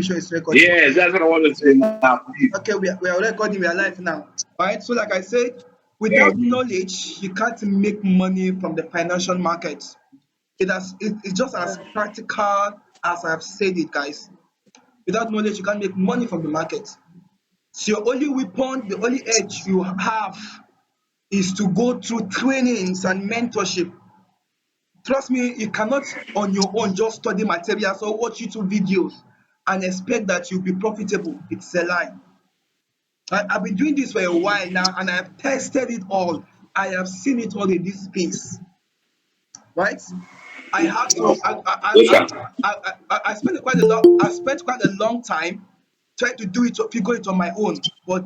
Be sure it's recording. Yes, that's what I want to say now. Okay, we are recording. We are live now. All right. So, like I said, without knowledge, you can't make money from the financial markets. It's just as practical as I've said it, guys. Without knowledge, you can't make money from the market. So your only weapon, the only edge you have is to go through trainings and mentorship. Trust me, you cannot on your own just study materials or watch YouTube videos and expect that you'll be profitable. It's a lie. I've been doing this for a while now and I've tested it all. I have seen it all in this space, right? I had to. Yes, sir. I spent quite a lot. I spent quite a long time trying to do it, to figure it on my own. But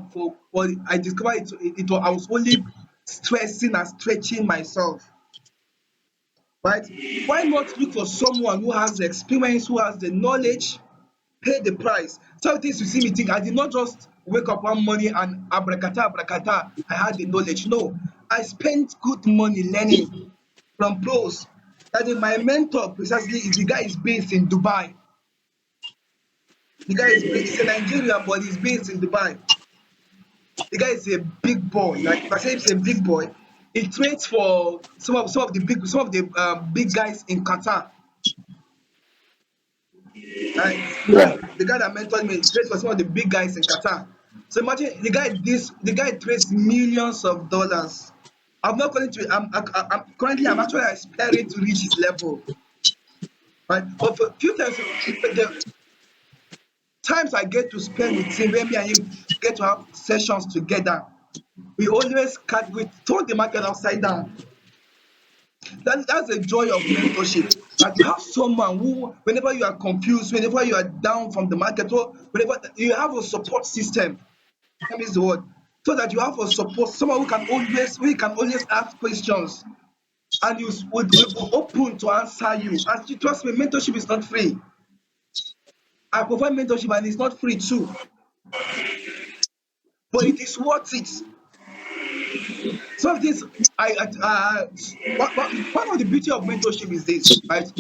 I discovered I was only stressing and stretching myself, right? Why not look for someone who has the experience, who has the knowledge, pay the price? Some things you see me think I did not just wake up one morning and abracata, I had the knowledge. No, I spent good money learning from pros. That is my mentor precisely is the guy is based in Dubai. The guy is based, he's a Nigerian, but he's based in Dubai. The guy is a big boy. Like if I say he's a big boy, he trades for some of the big guys in Qatar. Right? Yeah. The guy that mentored me trades for some of the big guys in Qatar. So imagine the guy trades millions of dollars. I'm not going to. I'm actually aspiring to reach his level, right? But for a few times, the times I get to spend with him, when me and him get to have sessions together, we turn the market upside down. That's the joy of mentorship. That you have someone who, whenever you are confused, whenever you are down from the market, or whenever you have a support system, that is the word. So that you have a support, someone who can always ask questions and you would be open to answer you. And trust me, mentorship is not free. I provide mentorship and it's not free too, but it is worth it. Some of this, one of the beauty of mentorship is this, right?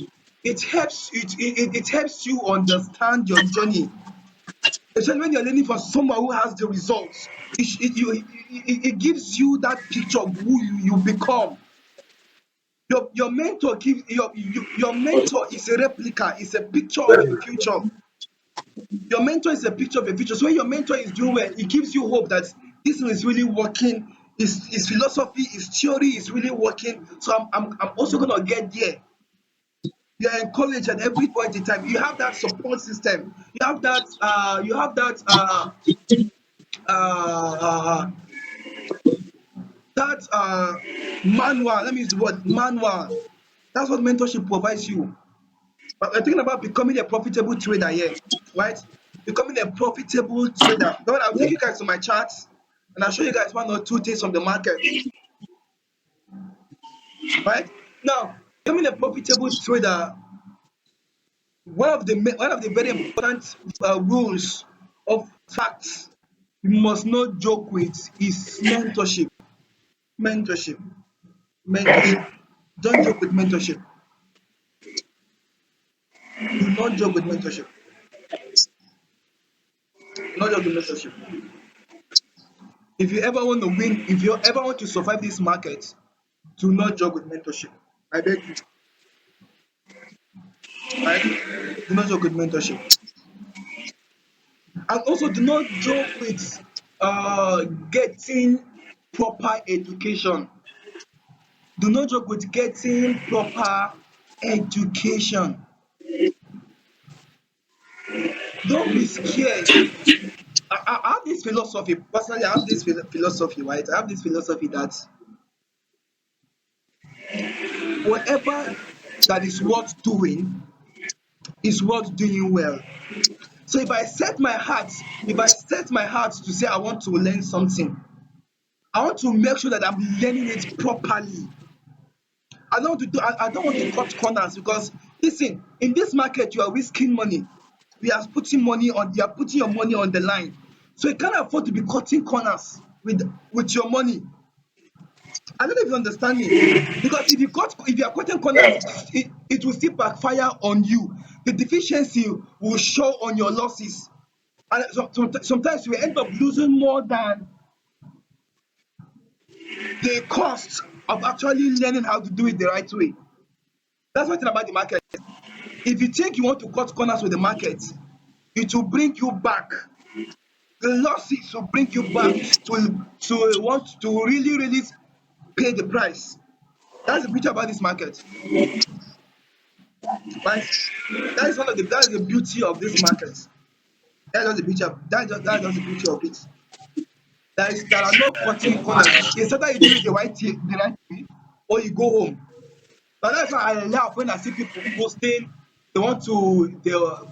It helps you understand your journey. Especially when you're learning from someone who has the results, it gives you that picture of who you become. Your mentor your mentor is a replica, is a picture of a future. Your mentor is a picture of a future. So when your mentor is doing well, it gives you hope that this thing is really working. His philosophy, his theory is really working. So I'm also gonna get there. You're encouraged at every point in time. You have that support system. Uh, that manual. Let me use the word manual. That's what mentorship provides you. But we're talking about becoming a profitable trader here, right? Becoming a profitable trader. Now, I'll take you guys to my charts and I'll show you guys one or two things from the market, right? Now, becoming a profitable trader, one of the very important rules of facts you must not joke with is mentorship. Mentorship. Mentorship. Don't joke with mentorship. Do not joke with mentorship. Do not joke with mentorship. If you ever want to win, if you ever want to survive this market, do not joke with mentorship. I beg you. Right? Do not joke with mentorship. And also do not joke with getting proper education. Do not joke with getting proper education. Don't be scared. I have this philosophy, personally, I have this philosophy, right? I have this philosophy that whatever that is worth doing is worth doing well. So if I set my heart to say I want to learn something, I want to make sure that I'm learning it properly. I don't want to cut corners because listen, in this market you are risking money. You are putting your money on the line. So you can't afford to be cutting corners with your money. I don't know if you understand me. Because if you are cutting corners, it will still backfire on you. the deficiency will show on your losses. And sometimes you end up losing more than the cost of actually learning how to do it the right way. That's one thing about the market. If you think you want to cut corners with the market, it will bring you back. The losses will bring you back to want to really, really pay the price. That's the beauty about this market, right? That is the beauty of this market. That's just the beauty of it. There are no cutting corners. It's either you do it the right way, or you go home. But that's why I laugh when I see people posting. They want to.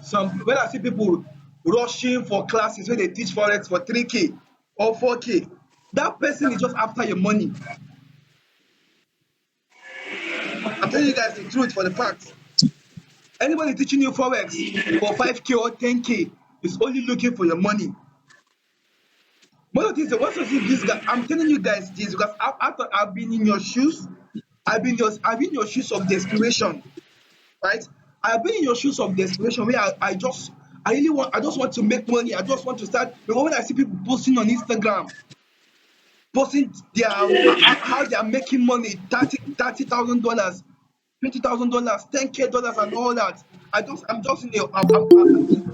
Some when I see people rushing for classes where they teach forex for 3K or 4K. That person is just after your money. I'm telling you guys the truth for the fact. Anybody teaching you forex for 5K or 10K is only looking for your money. One of the things, once you see this guy, I'm telling you guys this because after I've been in your shoes, I've been in your shoes of desperation, right? I've been in your shoes of desperation where I just want to make money. I just want to start. Because when I see people posting on Instagram, posting how they are making money, $30,000, $20,000, $10K, and all that. I'm just in the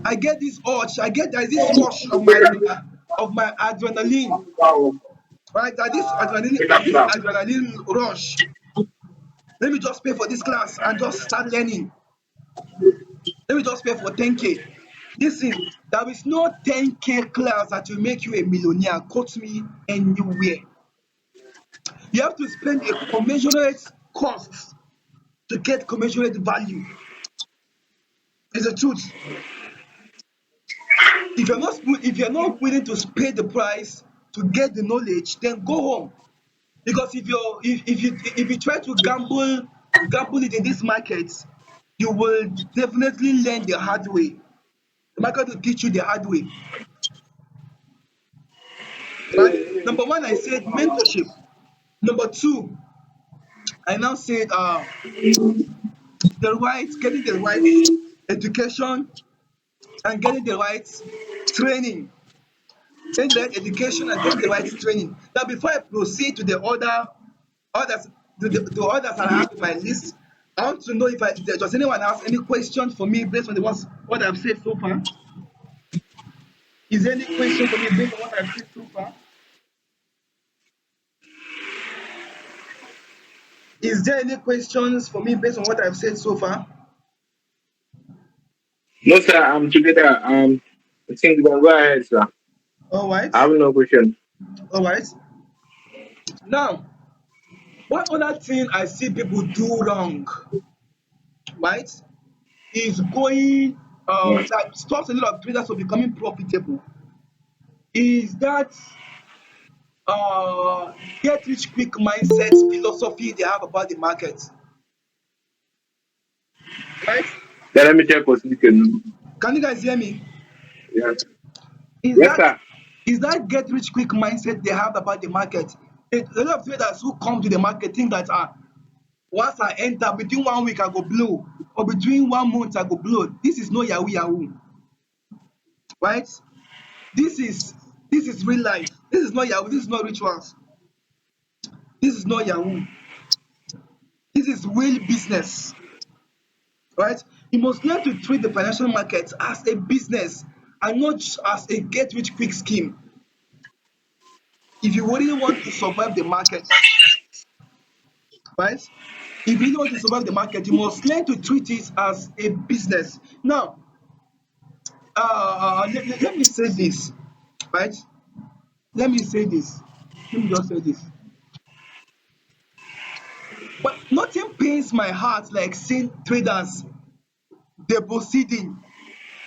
I get this urge. I get there's this rush of my adrenaline, right? There's this adrenaline rush. Let me just pay for this class and just start learning. Let me just pay for 10K. Listen, there is no 10K class that will make you a millionaire. Quote me anywhere. You have to spend a commensurate cost to get commensurate value. It's the truth. If you're not willing to pay the price to get the knowledge, then go home. Because if you try to gamble it in this market, you will definitely learn the hard way. The market will teach you the hard way. Right? Number one, I said mentorship. Number two, I now said getting the right education and getting the right training. Getting the right education and getting the right training. Now, before I proceed to the others the others that I have in my list, I want to know if does anyone have any question for me based on what I've said so far? Is there any question for me based on what I've said so far? Is there any questions for me based on what I've said so far? No, sir, I'm together. I think we can go ahead, sir. All right, I have no question. all right. Now, one other thing I see people do wrong, right, is going that stops a lot of traders from becoming profitable. Is that get rich quick mindset philosophy they have about the market, right? Then let me check what you can. Can you guys hear me? Yes. Is Yes, that sir. is that get rich quick mindset they have about the market? A lot of traders who come to the market think that once I enter between 1 week I go blow or between 1 month I go blow. This is no yahoo yahoo, right? This is this is real life. This is not yahoo. This is not rituals. This is not yahoo. This is real business, right? You must learn to treat the financial markets as a business and not just as a get rich quick scheme. If you really want to survive the market, right? If you really want to survive the market, you must learn to treat it as a business. Now, let me say this, right? Let me say this. Let me just say this. But nothing pains my heart like seeing traders depositing,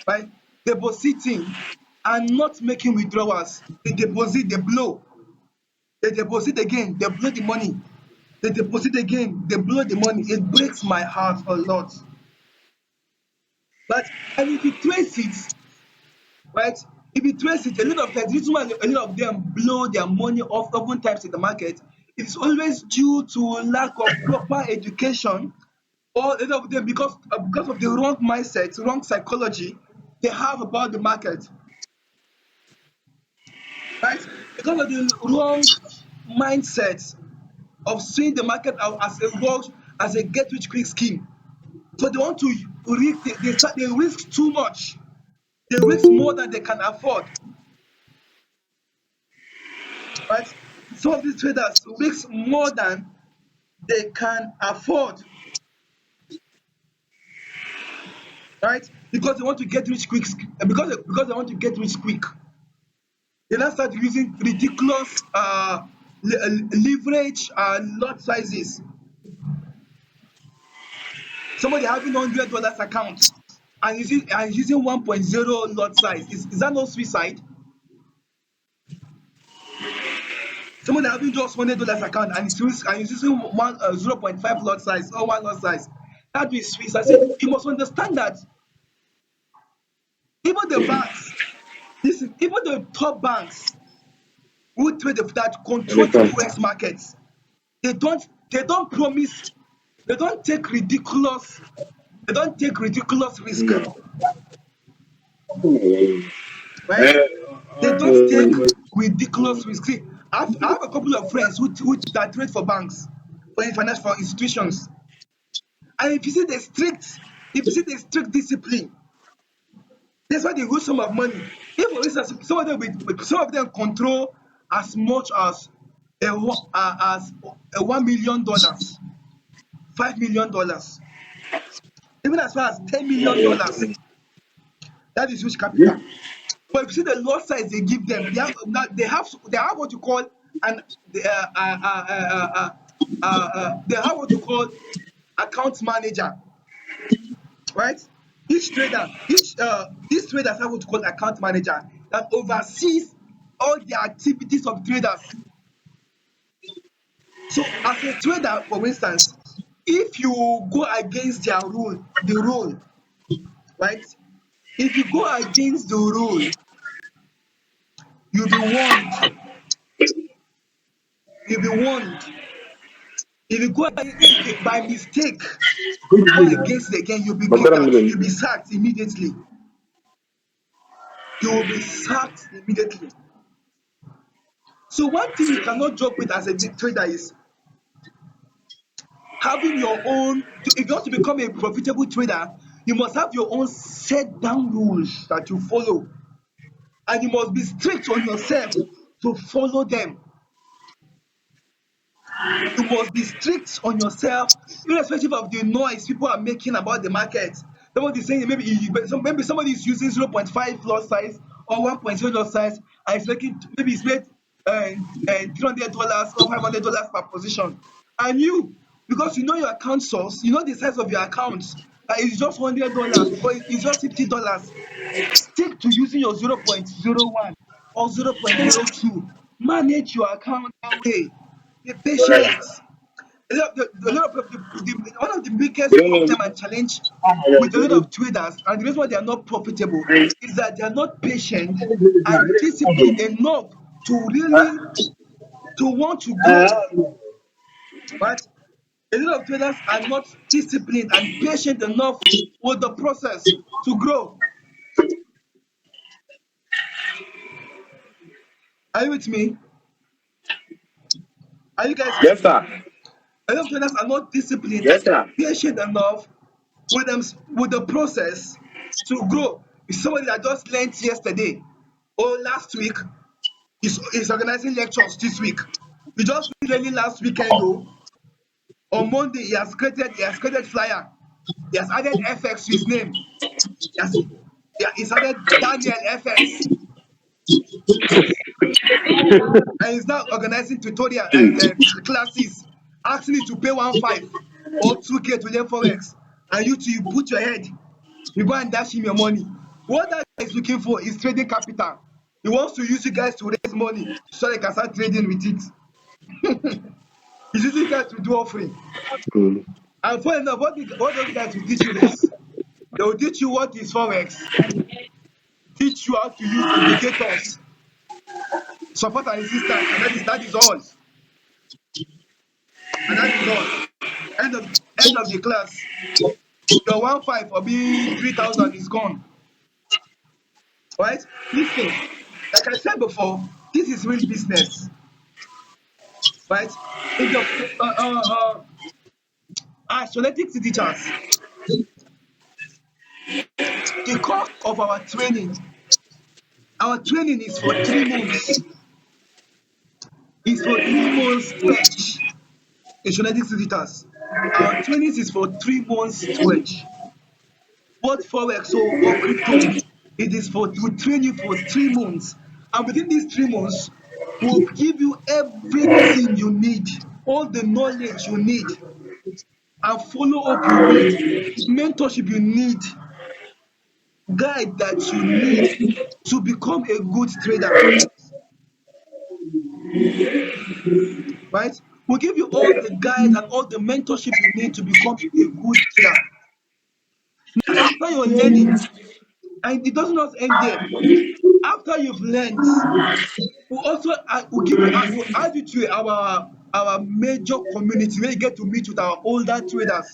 right? Depositing and not making withdrawals. They deposit, they blow. They deposit again, they blow the money. They deposit again, they blow the money. It breaks my heart a lot. But and if you trace it, right? If you trace it, a lot of times, the reason why a lot of them blow their money off oftentimes in the market, it's always due to lack of proper education All of them because of the wrong mindset, wrong psychology they have about the market, right? Because of the wrong mindset of seeing the market as a world, as a get rich quick scheme. So they want to risk, they risk too much. They risk more than they can afford, right? Some of these traders risk more than they can afford, right? Because they want to get rich quick, because they want to get rich quick. They now start using ridiculous leverage and lot sizes. Somebody having $100 account and using 1.0 lot size. Is that not suicide? Somebody having just $100 account and is using 0.5 lot size or one lot size. That is suicide. See, you must understand that even the banks, listen, even the top banks who trade that control the Understand? forex markets, they don't promise, they don't take ridiculous they don't take ridiculous risk, right? They don't take ridiculous risk. See, I have a couple of friends who that trade for banks, for financial for institutions, and if you see the strict discipline, that's why they lose some of money. If for instance, some of them control as much as a $1 million, $5 million, even as far as $10 million. That is huge capital. But if you see the lot size they give them, they have what you call an they have what you call account manager, right? These traders have what you call account manager that oversees all the activities of traders. So as a trader, for instance, if you go against the rule, right? If you go against the rule, you'll be warned. You'll be warned. If you go by mistake, go against it again, But that I'm you'll be doing. sacked immediately. You will be sacked immediately. So one thing you cannot joke with as a trader is having your own. If you want to become a profitable trader, you must have your own set down rules that you follow, and you must be strict on yourself to follow them. You must be strict on yourself, irrespective of the noise people are making about the market. Somebody is saying maybe somebody is using 0.5 lot size or 1.0 lot size and it's making maybe it's made $300 or $500 per position. And you, because you know your account source, you know the size of your account, that it's just $100 or it's just $50. Stick to using your 0.01 or 0.02. Manage your account that way. Be patient. One of the We biggest don't know. problem and challenge with a lot of traders, and the reason why they are not profitable, is that they are not patient and disciplined enough to really to want to grow. Right? A lot of traders are not disciplined and patient enough with the process to grow. Are you with me? Are you guys with Yes, me? sir. A lot of traders are not disciplined Yes, and sir. patient enough with the process to grow. It's somebody that just learned yesterday or last week is organizing lectures this week. We just finished learning last weekend though. On Monday he has created flyer. He has added FX to his name. He has yeah, he's added Daniel FX, and he's now organizing tutorial classes, asking you to pay 1.5 or 2K to learn Forex. And you put your head, you go and dash him your money. What that guy is looking for is trading capital. He wants to use you guys to raise money so they can start trading with it. He's using you guys to do offering. Mm. And funny enough, what those guys will teach you is they will teach you what is Forex, teach you how to use indicators, support and resistance, and that is all. And that is all. End of the class, your 1 5 or be 3,000 is gone, right? Listen, like I said before, this is real business, right? In the as phonetics teachers, the cost of our training is for 3 months. Is for 3 months stretch. In phonetics teachers, our training is for 3 months stretch. Both forex or crypto, it is for to train you for 3 months, and within these 3 months, we'll give you everything you need, all the knowledge you need, and follow up you need, mentorship you need, guide that you need to become a good trader, right? We'll give you all the guide and all the mentorship you need to become a good trader. Now, after your learning, and it does not end there. After you've learned, we'll give you we'll add you to our major community where you get to meet with our older traders,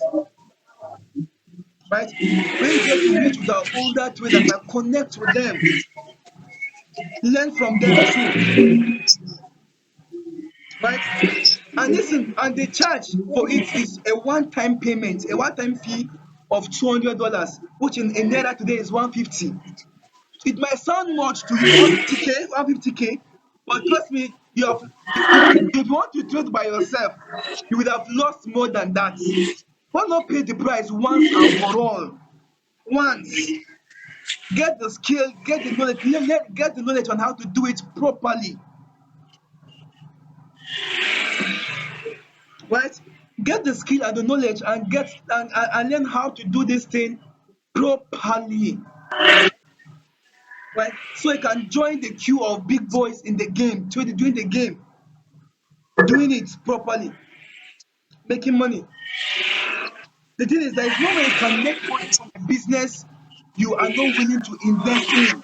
right? Where you get to meet with our older traders and connect with them, learn from them too, right? And listen, and the charge for it is a one-time payment, a one-time fee of $200, which in naira today is 150. It might sound much to you, 150k, 150k, but trust me, if you want to trade by yourself, you would have lost more than that. Why not pay the price once and for all? Once. Get the skill, get the knowledge, get the knowledge on how to do it properly, right? Get the skill and the knowledge and and learn how to do this thing properly, right? So you can join the queue of big boys in the game, doing the game, doing it properly, making money. The thing is, there is no way you can make money from a business you are not willing to invest in.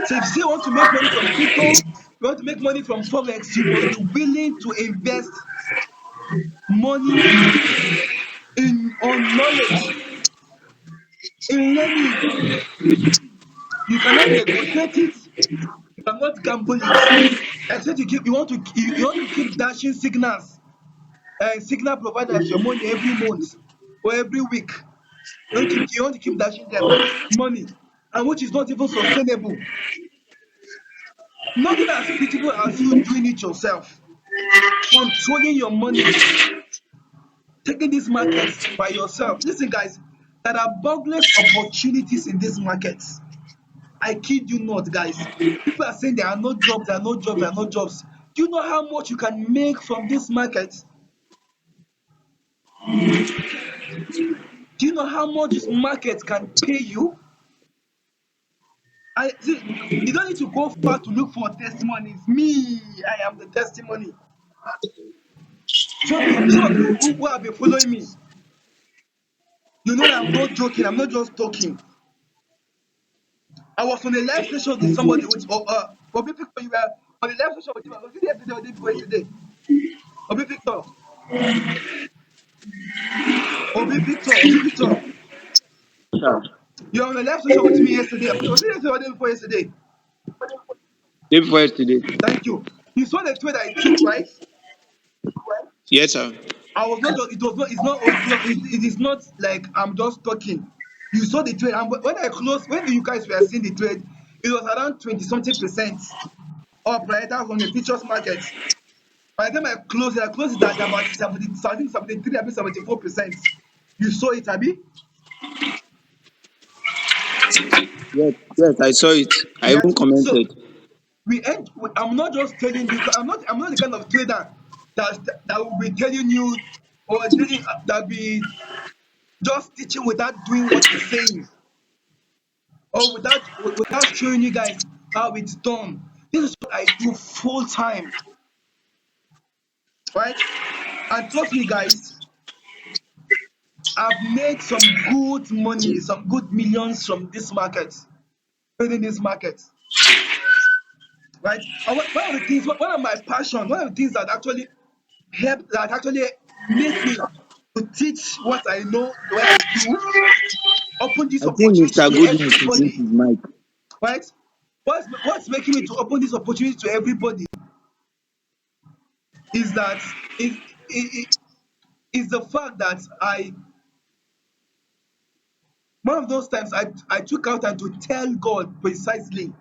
So if you say you want to make money from crypto, you want to make money from forex, you must be willing to invest money in on knowledge, in learning. You cannot negotiate it. You cannot gamble it. Except you want to keep dashing signals and signal providers your money every month or every week. You want to keep dashing them money, and which is not even sustainable. Nothing as critical as you doing it yourself, controlling your money, taking these markets by yourself. Listen, guys, there are boundless opportunities in these markets. I kid you not, guys. People are saying there are no jobs, there are no jobs, there are no jobs. Do you know how much you can make from this market? Do you know how much this market can pay you? I see. You don't need to go far to look for testimonies. Me, I am the testimony. Some of you who have been following me, you know that I'm not joking. I'm not just talking. I was on a live session with somebody with Obi Victor. You were on a live session with him. Was it yesterday or the day before yesterday? Obi Victor. Obi Victor. Yeah. You were on a live session with me yesterday. Was it yesterday or the day before yesterday? Day before yesterday. Thank you. You saw the trade I took, right? Yes, sir. I was not just. It was not. It's not. It is not like I'm just talking. You saw the trade, and when I closed, when you guys were seeing the trade, it was around 20 something% up, right? That was on the futures market. By the time I closed it at about 70, I think 73, I mean 74%. You saw it, Abi? Yes, yes, I saw it. I Yes. even So commented. I'm not just telling you. I'm not the kind of trader that will be telling you or telling that be just teaching without doing what he's saying or without showing you guys how it's done. This is what I do full time, right? And trust me, guys, I've made some good money, some good millions from this market, trading this market, right? And one of the things, one of my passion, one of the things that actually help, that actually make me to teach what I know, the way I do, open this I think opportunity Mr. to Goodness is with everybody, his mic. right? What's making me to open this opportunity to everybody is that it is the fact that I one of those times I took out time to tell God precisely.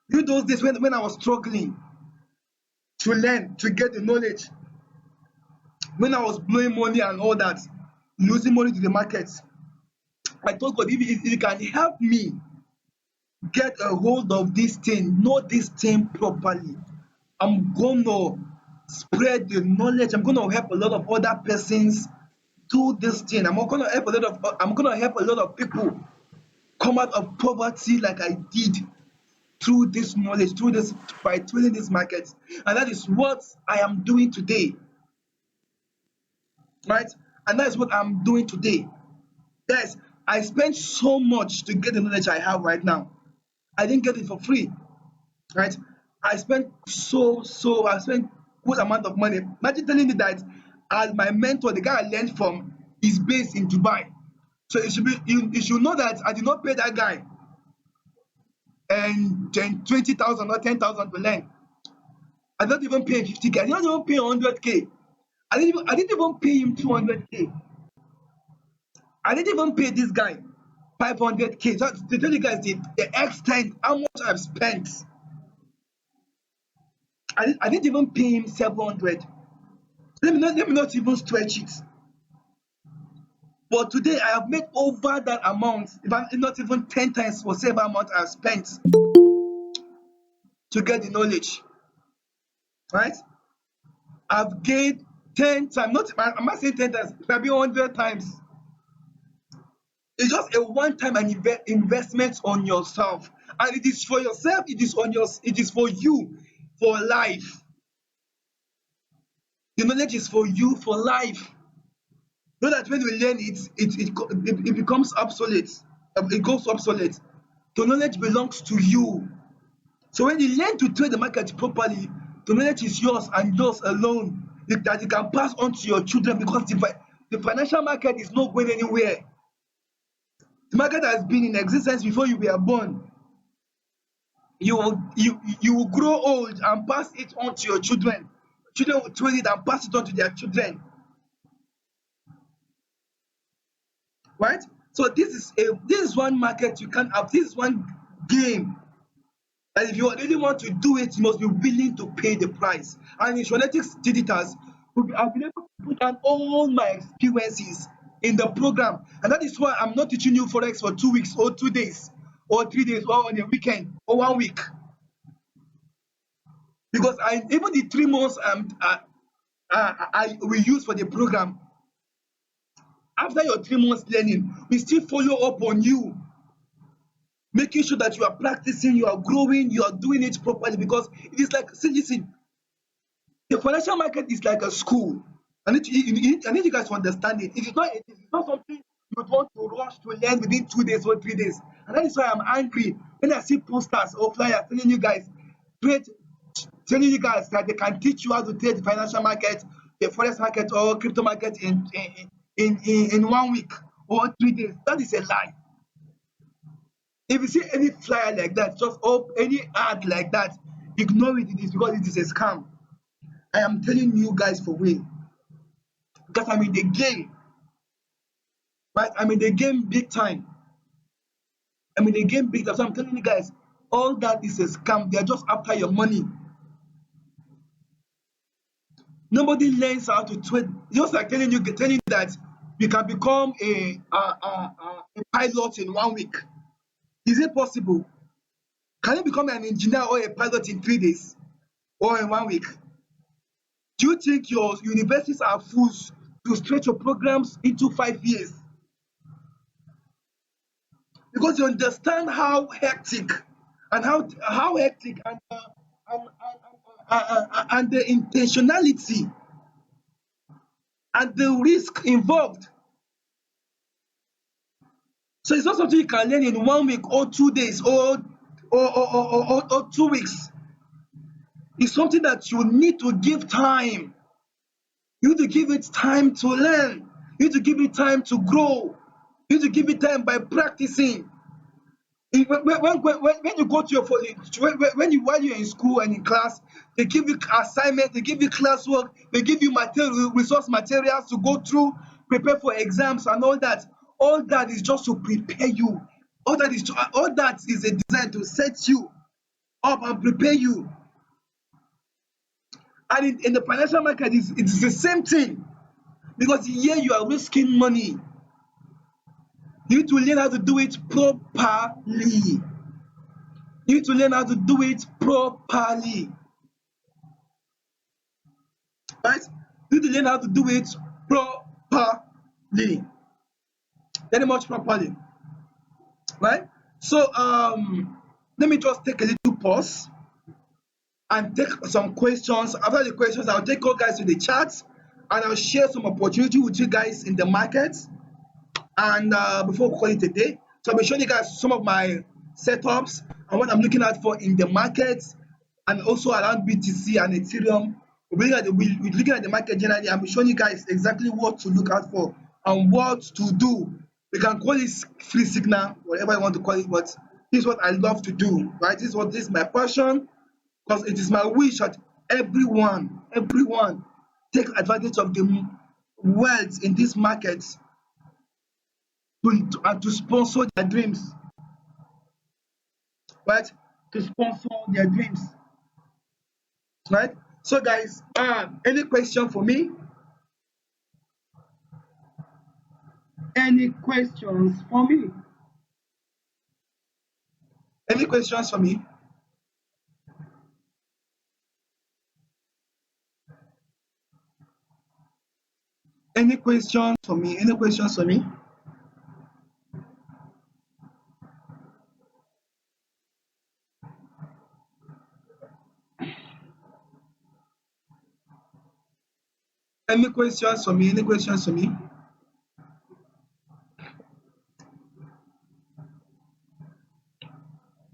You those days when I was struggling to learn, to get the knowledge, when I was blowing money and all that, losing money to the markets, I told God, if you can help me get a hold of this thing, know this thing properly, I'm gonna spread the knowledge. I'm gonna help a lot of other persons do this thing. I'm gonna help a lot of people come out of poverty like I did through this knowledge, through this by trading this market. And that is what I am doing today, right? And that is what I'm doing today. Guys, I spent so much to get the knowledge I have right now. I didn't get it for free, right? I spent good amount of money. Imagine telling me that as my mentor, the guy I learned from, is based in Dubai. So you should know that I did not pay that guy and 20,000 or 10,000 to learn. I did not even pay 50K. I did not even pay 100K. I didn't even pay him 200K. I didn't even pay this guy 500K. So to tell you guys the extent how much I've spent, I didn't even pay him 700. Let me not even stretch it. But today I have made over that amount, if I'm not even 10 times for whatever amount I've spent to get the knowledge, right? I've gained 10 times, not I'm not saying 10 times, maybe 100 times. It's just a one-time investment on yourself. And it is for yourself, it is for you for life. The knowledge is for you for life. Know that when you learn it becomes obsolete. It goes obsolete. The knowledge belongs to you. So when you learn to trade the market properly, the knowledge is yours and yours alone. That you can pass on to your children because the financial market is not going anywhere. The market has been in existence before you were born. You will grow old and pass it on to your children. Children will trade it and pass it on to their children, right? So this is one market you can't have. This is one game. And if you really want to do it, you must be willing to pay the price. And in Shonetics Digitals, I've been able to put down all my experiences in the program. And that is why I'm not teaching you Forex for 2 weeks or 2 days or 3 days or on a weekend or 1 week. Because even the 3 months I will use for the program, after your 3 months learning, we still follow up on you, making sure that you are practicing, you are growing, you are doing it properly. Because it is like, see, listen, the financial market is like a school. I need you guys to understand it. It is not something you would want to rush to learn within 2 days or 3 days. And that is why I'm angry when I see posters or flyers trade, telling you guys that they can teach you how to trade the financial market, the forex market, or crypto market in 1 week or 3 days. That is a lie. If you see any flyer like that, just any ad like that, ignore it. It is because it is a scam. I am telling you guys for real because I'm in the game, right? I'm in the game big time. I'm in the game big time. So I'm telling you guys, all that is a scam. They are just after your money. Nobody learns how to trade. Just like telling you that you can become a pilot in 1 week. Is it possible? Can you become an engineer or a pilot in 3 days or in 1 week? Do you think your universities are fools to stretch your programs into 5 years? Because you understand how hectic and how hectic and the intentionality and the risk involved. So it's not something you can learn in 1 week or 2 days or 2 weeks. It's something that you need to give time. You need to give it time to learn. You need to give it time to grow. You need to give it time by practicing. When you go to your when you while you're in school and in class, they give you assignment, they give you classwork, they give you material resource materials to go through, prepare for exams and all that. All that is just to prepare you. All that is a design to set you up and prepare you. And in the financial market, it's the same thing, because here you are risking money. You need to learn how to do it properly. You need to learn how to do it properly. Right? You need to learn how to do it properly. Very much properly. Right? So let me just take a little pause and take some questions. After the questions, I'll take you guys to the chat and I'll share some opportunity with you guys in the market. And before we call it a day, so I'll be showing you guys some of my setups and what I'm looking at for in the market, and also around BTC and Ethereum. We're looking at the market generally. I'm showing you guys exactly what to look out for and what to do. We can call it free signal, whatever you want to call it, but this is what I love to do, right? This is my passion, because it is my wish that everyone take advantage of the wealth in this market and to sponsor their dreams, right? To sponsor their dreams, right? So, guys, any question for me? Any questions for me? Any questions for me? Any questions for me? Any questions for me? Any questions for me? Any questions for me?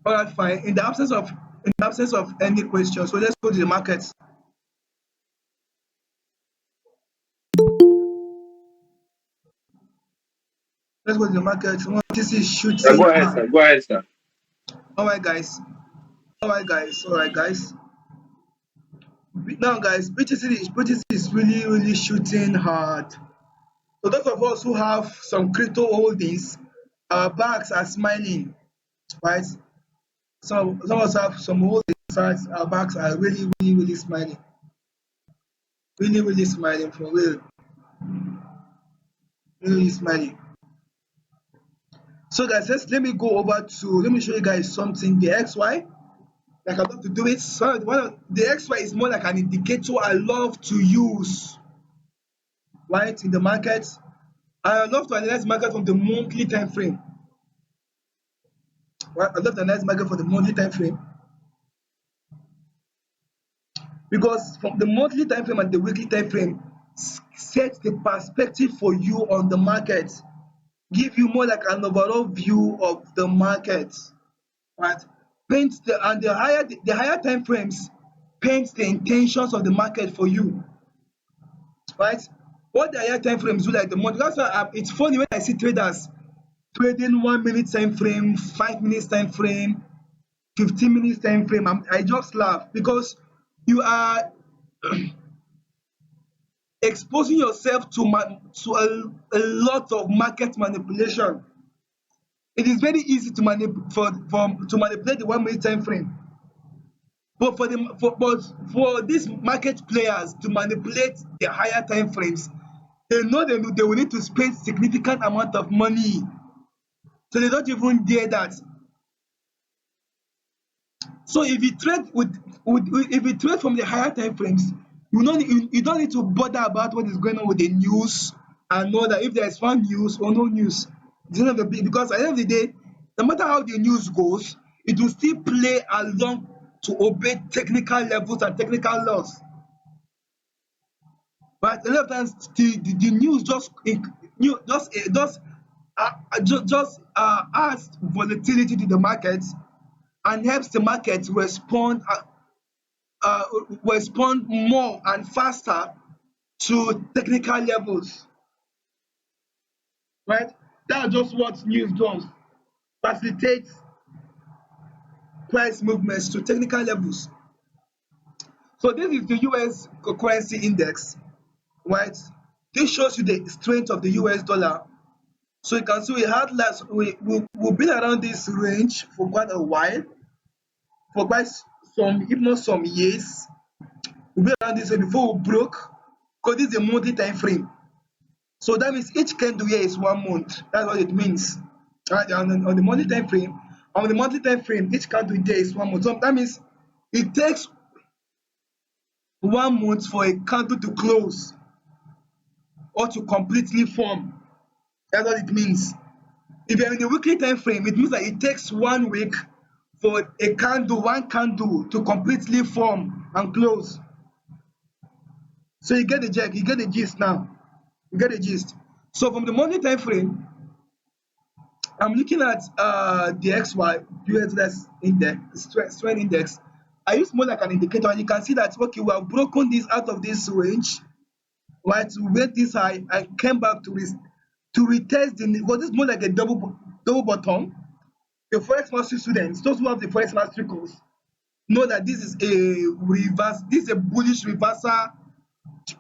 All right, fine. In the absence of any questions, so let's go to the markets. Let's go to the market. This is shooting. Go ahead, sir. Go ahead, sir. All right, guys. All right, guys. All right, guys. Now, guys, BTC is really shooting hard. So those of us who have some crypto holdings, our backs are smiling, right? Some of us have some holdings, right? Our backs are really smiling, really smiling for real, really smiling. So, guys, let me show you guys something. The XY, like I love to do it. So the XY is more like an indicator I love to use, right, in the market. I love to analyze market from the monthly time frame. Right? I love to analyze market for the monthly time frame, because from the monthly time frame and the weekly time frame set the perspective for you on the market, give you more like an overall view of the market, right? Paint the higher time frames paint the intentions of the market for you, right? What the higher time frames do, like the month. That's why it's funny when I see traders trading 1 minute time frame, 5 minutes time frame, 15 minutes time frame. I just laugh, because you are exposing yourself to a lot of market manipulation. It is very easy to manipulate the 1 minute time frame, but for these market players to manipulate the higher time frames, they know they will need to spend significant amount of money, so they don't even dare that. So if you trade from the higher time frames, you don't need to bother about what is going on with the news, and know that if there is one news or no news, it's not big, because at the end of the day, no matter how the news goes, it will still play along to obey technical levels and technical laws. But a lot of times the news just adds volatility to the market and helps the market uh, respond more and faster to technical levels. right? That's just what news does. Facilitates price movements to technical levels. So this is the US currency index, right? This shows you the strength of the US dollar. So you can see we had last we've been around this range for quite a while, for quite some, if not some years. We've been around this way before we broke, because this is a monthly time frame. So that means each candle here is 1 month. That's what it means. Right? On the monthly time frame, each candle there is 1 month. So that means it takes 1 month for a candle to close or to completely form. That's what it means. If you're in the weekly time frame, it means that it takes 1 week for one candle to completely form and close. So you get the gist now. You get the gist. So from the monthly time frame, I'm looking at the XY US index, strength index. I use more like an indicator, and you can see that okay, we have broken this out of this range, right? We went this high and came back to retest the. Well, this is more like a double bottom. The Forex mastery students, those who have the Forex mastery course, know that this is a reverse. This is a bullish reversal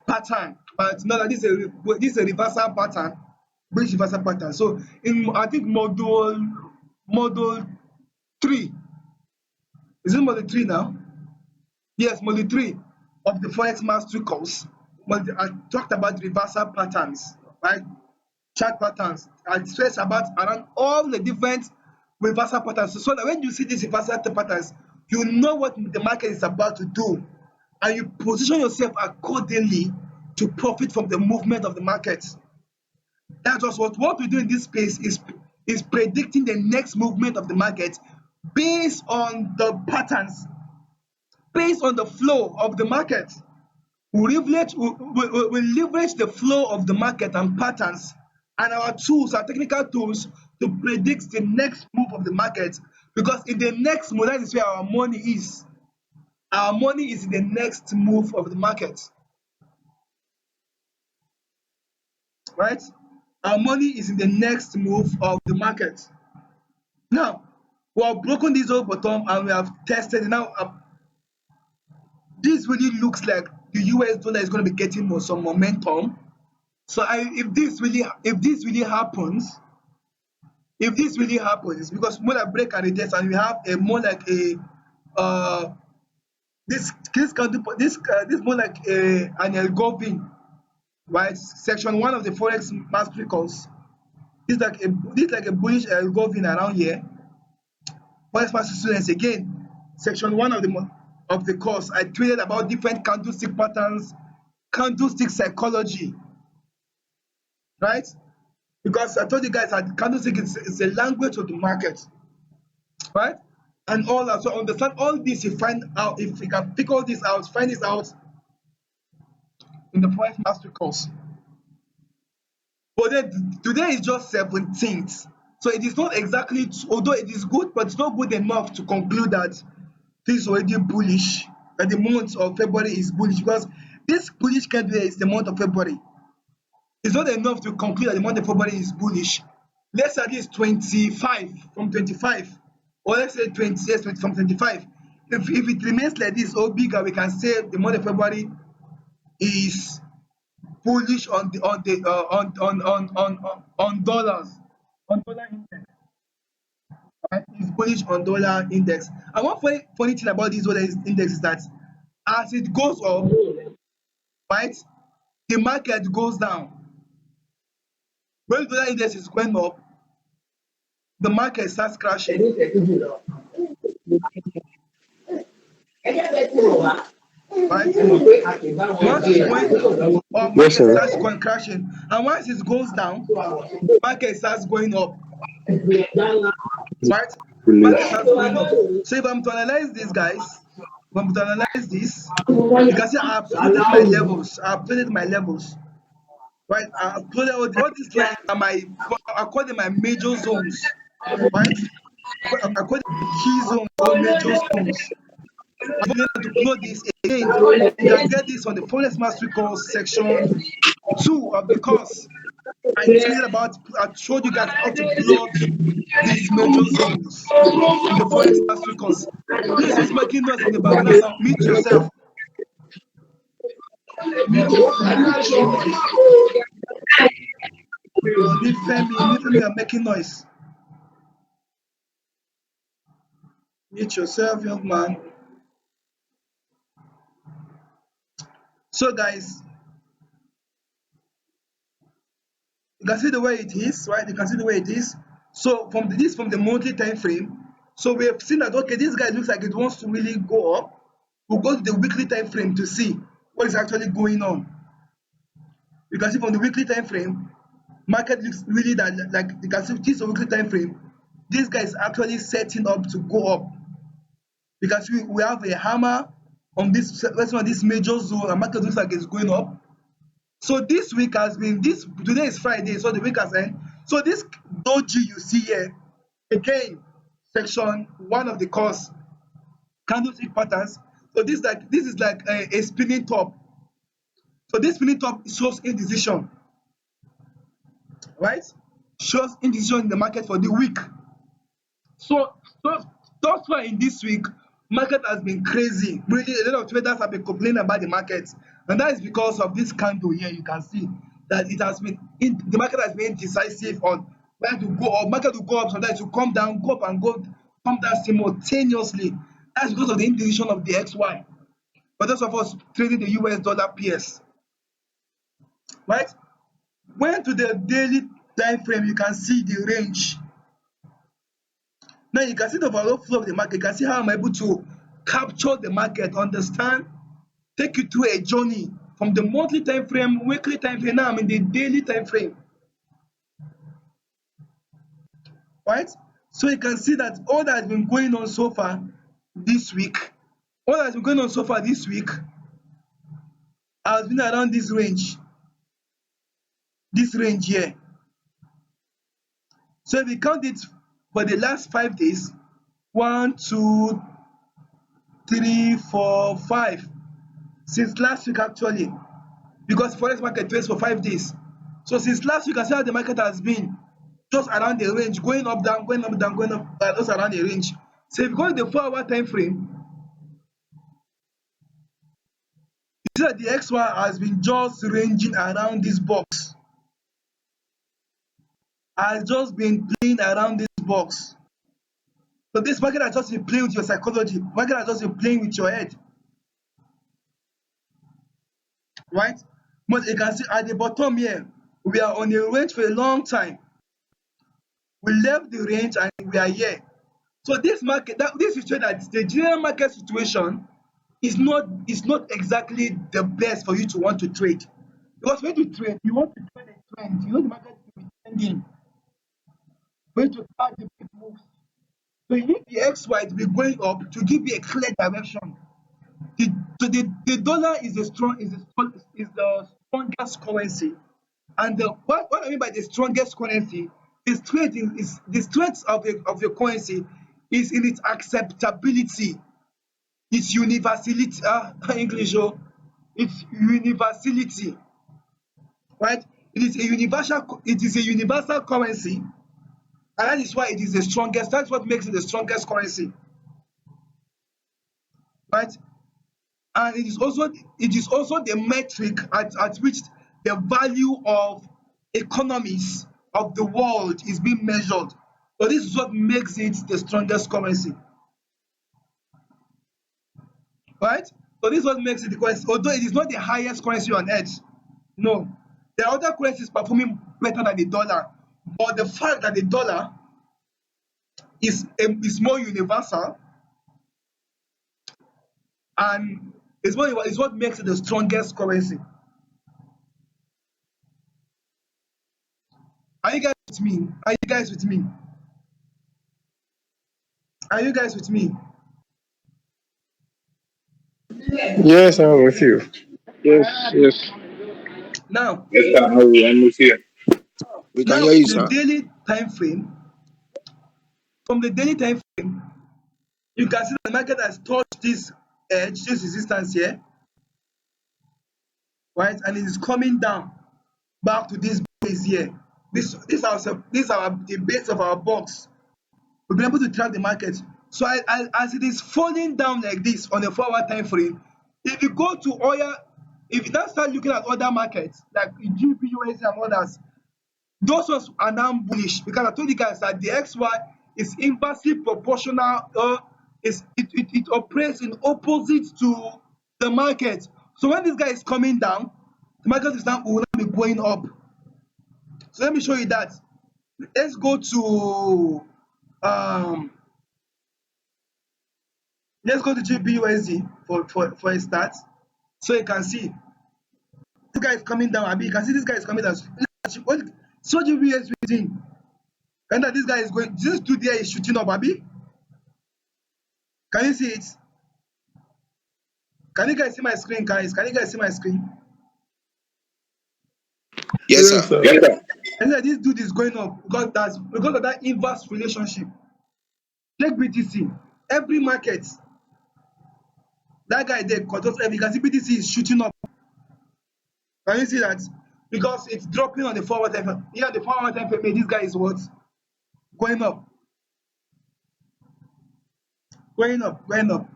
pattern, but know that this is a reversal pattern, bullish reversal pattern. So in I think module 3, is it module 3 now? Yes, module 3 of the Forex mastery course. I talked about reversal patterns, right? Chart patterns. I stress about around all the different reversal patterns, so that when you see these reversal patterns, you know what the market is about to do, and you position yourself accordingly to profit from the movement of the market. That's just what we do in this space is predicting the next movement of the market based on the patterns, based on the flow of the market. We leverage the flow of the market and patterns and our tools, our technical tools, to predict the next move of the market, because in the next move, that is where our money is. Our money is in the next move of the market, right? Our money is in the next move of the market. Now, we have broken this whole bottom and we have tested. Now, this really looks like the US dollar is going to be getting some momentum. So if this really happens, because more like break and retest, and we have a more like a this more like an engulfing, right? Section 1 of the Forex mastery course. This like a bullish engulfing around here. Forex mastery students, again, section 1 of the course, I tweeted about different candlestick patterns, candlestick psychology, right? Because I told you guys that candlestick is a language of the market, right? And all that. So understand all this, you find out, if you can pick all this out, find this out in the Forex mastery course. But then today is just 17th. So it is not exactly, although it is good, but it's not good enough to conclude that this is already bullish, that the month of February is bullish, because this bullish candle is the month of February. It's not enough to conclude that the month of February is bullish. Let's say at least 25, from 25, or let's say 20, yes, from 25. If it remains like this or bigger, we can say the month of February is bullish on dollars, on dollar index. Right? It's bullish on dollar index. And one funny thing about this dollar index is that as it goes up, right, the market goes down. When the dollar index is going up, the market starts crashing. Right? Once it's going up, Yes, market sir. starts going crashing. And once it goes down, market starts going up. Right? Market Bullish. starts going up. So if I'm to analyze this, guys, if I'm to analyze this, you can see I uploaded my levels. Right? I uploaded all these lines are I call them my major zones. Right? I call them key zones or major zones. If you want to upload this again, you can get this on the Forex Mastery course section 2 of the course. I tweeted about, I showed you guys how to plot these major zones in the Forex last week. Please, who's making noise in the background now? Mute yourself. Mute yourself. Leave Femi, you're making noise. Mute yourself, young man. So, guys, you can see the way it is, right? You can see the way it is. So, from the monthly time frame, so we have seen that okay, this guy looks like it wants to really go up. We'll go to the weekly time frame to see what is actually going on. You can see from the weekly time frame, market looks really that like you can see this weekly time frame. This guy is actually setting up to go up because we have a hammer on this major zone, and market looks like it's going up. So this week has been this today is Friday, so the week has ended. So this doji you see here, again, section one of the course, candlestick patterns. So this is like a spinning top. So this spinning top shows indecision, right? Shows indecision in the market for the week. So thus far in this week, market has been crazy. Really, a lot of traders have been complaining about the market, and that is because of this candle here. You can see that it has been the market has been decisive on when to go up. Market will go up, sometimes to come down, go up and come down simultaneously. That's because of the indecision of the XY. For those of us trading the US dollar PS, right? When to the daily time frame, you can see the range. Now you can see the overall flow of the market. You can see how I'm able to capture the market, understand, take you through a journey from the monthly time frame, weekly time frame. Now I'm in the daily time frame, right? So you can see that all that has been going on so far this week, all that has been going on so far this week has been around this range here. So if we count it for the last 5 days, 1, 2, 3, 4, 5, since last week actually, because forex market trades for 5 days. So since last week, I see how the market has been just around the range, going up, down, going up, down, going up, just around the range. So if you go to the 4-hour time frame, you see that the XY has been just ranging around this box, has just been playing around this box. So this market has just been playing with your psychology. Market has just been playing with your head, right? But you can see at the bottom here, we are on a range for a long time. We left the range and we are here. So this market, this is showing that the general market situation is not exactly the best for you to want to trade. Because when you trade, you want to trade a trend. You know the market will be trending. For you to track the big moves. So you need the XY to be going up to give you a clear direction. The dollar is the strongest currency. And what I mean by the strongest currency, the strength of the currency is in its acceptability, its universality. English, its universality, right? It is a universal currency, and that is why it is the strongest. That's what makes it the strongest currency, right? And it is also the metric at which the value of economies of the world is being measured. So this is what makes it the strongest currency, right? So this is what makes it the currency. Although it is not the highest currency on earth, no, there are other currencies performing better than the dollar. But the fact that the dollar is more universal and is what makes it the strongest currency. Are you guys with me? Are you guys with me? Are you guys with me? Yes, I'm with you. Yes, yes. Now, Yes, sir. I'm with you. We can now hear in you, the sir. daily time frame, from the daily time frame, you can see the market has touched this edge, this resistance here, right? And it is coming down back to this is here. This is our the base of our box. We've been able to track the market. So as it is falling down like this on a 4-hour time frame, if you go to oil, if you now start looking at other markets like GPUSD and others, those ones are now bullish because I told you guys that the XY is inversely proportional, it operates in opposite to the market. So when this guy is coming down, the market is now will not be going up. So let me show you that. Let's go to um let's go to GBUSD for a start. So you can see this guy is coming down. Abi, you can see this guy is coming down. So GBUSD, and that this guy is going. This dude there is shooting up. Abi, can you see it? Can you guys see my screen, guys? Can you guys see my screen? Yes, Yes, sir. sir. Yes, sir. And that this dude is going up because of that inverse relationship. Take BTC. Every market, that guy there controls every. You can see BTC is shooting up. Can you see that? Because it's dropping on the forward time frame. Yeah, the forward time frame, this guy is what? Going up. Going up, going up.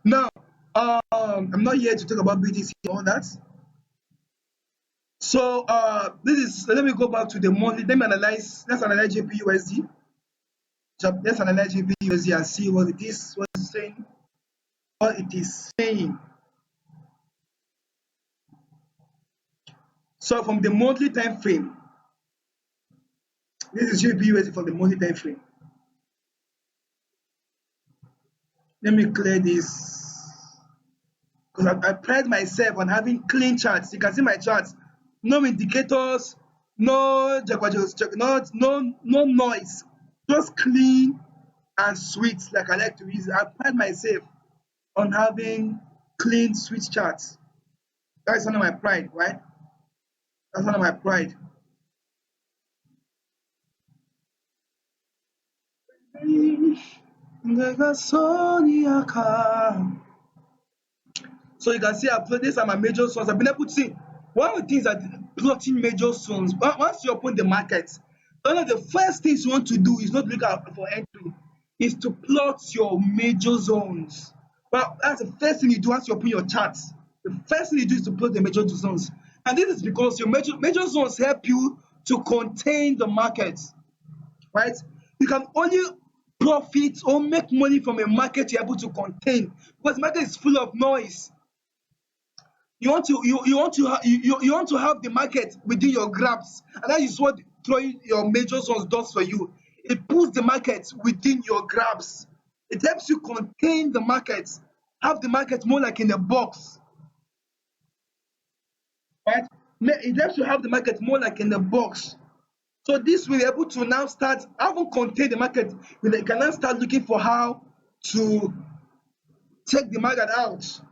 Now, I'm not here to talk about BTC and all that. So let me go back to the monthly. Let's analyze JPUSD. So let's analyze JPUSD and see what it is saying. What it is saying. So from the monthly time frame, this is JPUSD from the monthly time frame. Let me clear this because I pride myself on having clean charts. You can see my charts, no indicators, no no noise, just clean and sweet. Like I like to use it. I pride myself on having clean, sweet charts. That's one of my pride, right? That's one of my pride. So you can see these are my major zones. I've been able to see one of the things that plotting major zones. Once you open the market, one of the first things you want to do is not look out for entry, is to plot your major zones. Well, that's the first thing you do once you open your charts. The first thing you do is to plot the major zones. And this is because your major zones help you to contain the market, right? You can only profit or make money from a market you're able to contain because the market is full of noise. You want to have the market within your grabs, and that is what throwing your major zones does for you. It puts the market within your grabs. It helps you contain the market, have the market more like in a box, right? It helps you have the market more like in a box. So this will be able to now start having contain the market. You can now start looking for how to take the market out.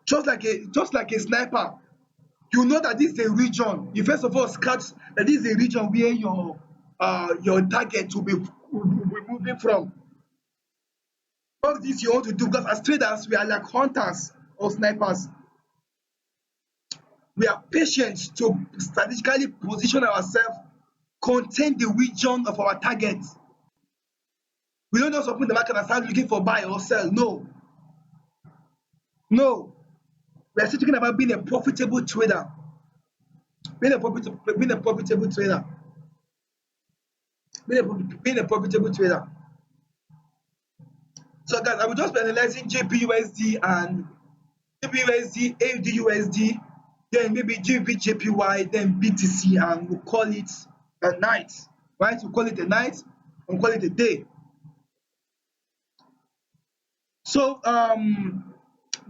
Just like a sniper, you know that this is a region. You first of all scout that this is a region where your target will be moving from. All this you want to do because as traders we are like hunters or snipers. We are patient to strategically position ourselves, contain the region of our target. We don't just open the market and start looking for buy or sell. No. No. We are still talking about being a profitable trader. Being a profitable trader. Being a profitable trader. So guys, I will just be analyzing JPUSD and JPUSD, AUDUSD, then maybe JPY, then BTC, and we'll call it a night. Right? We'll call it a night and call it a day. So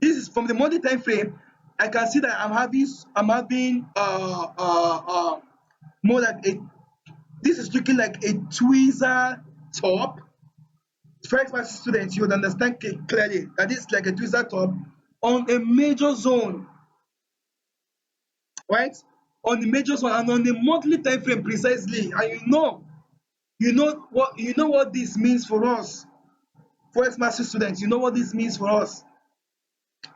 this is from the monthly time frame. I can see that I'm having more like this is looking like a tweezer top. Forex master students, you would understand clearly that this is like a tweezer top on a major zone, right? On the major zone and on the monthly time frame precisely, and you know what this means for us, Forex master students. You know what this means for us,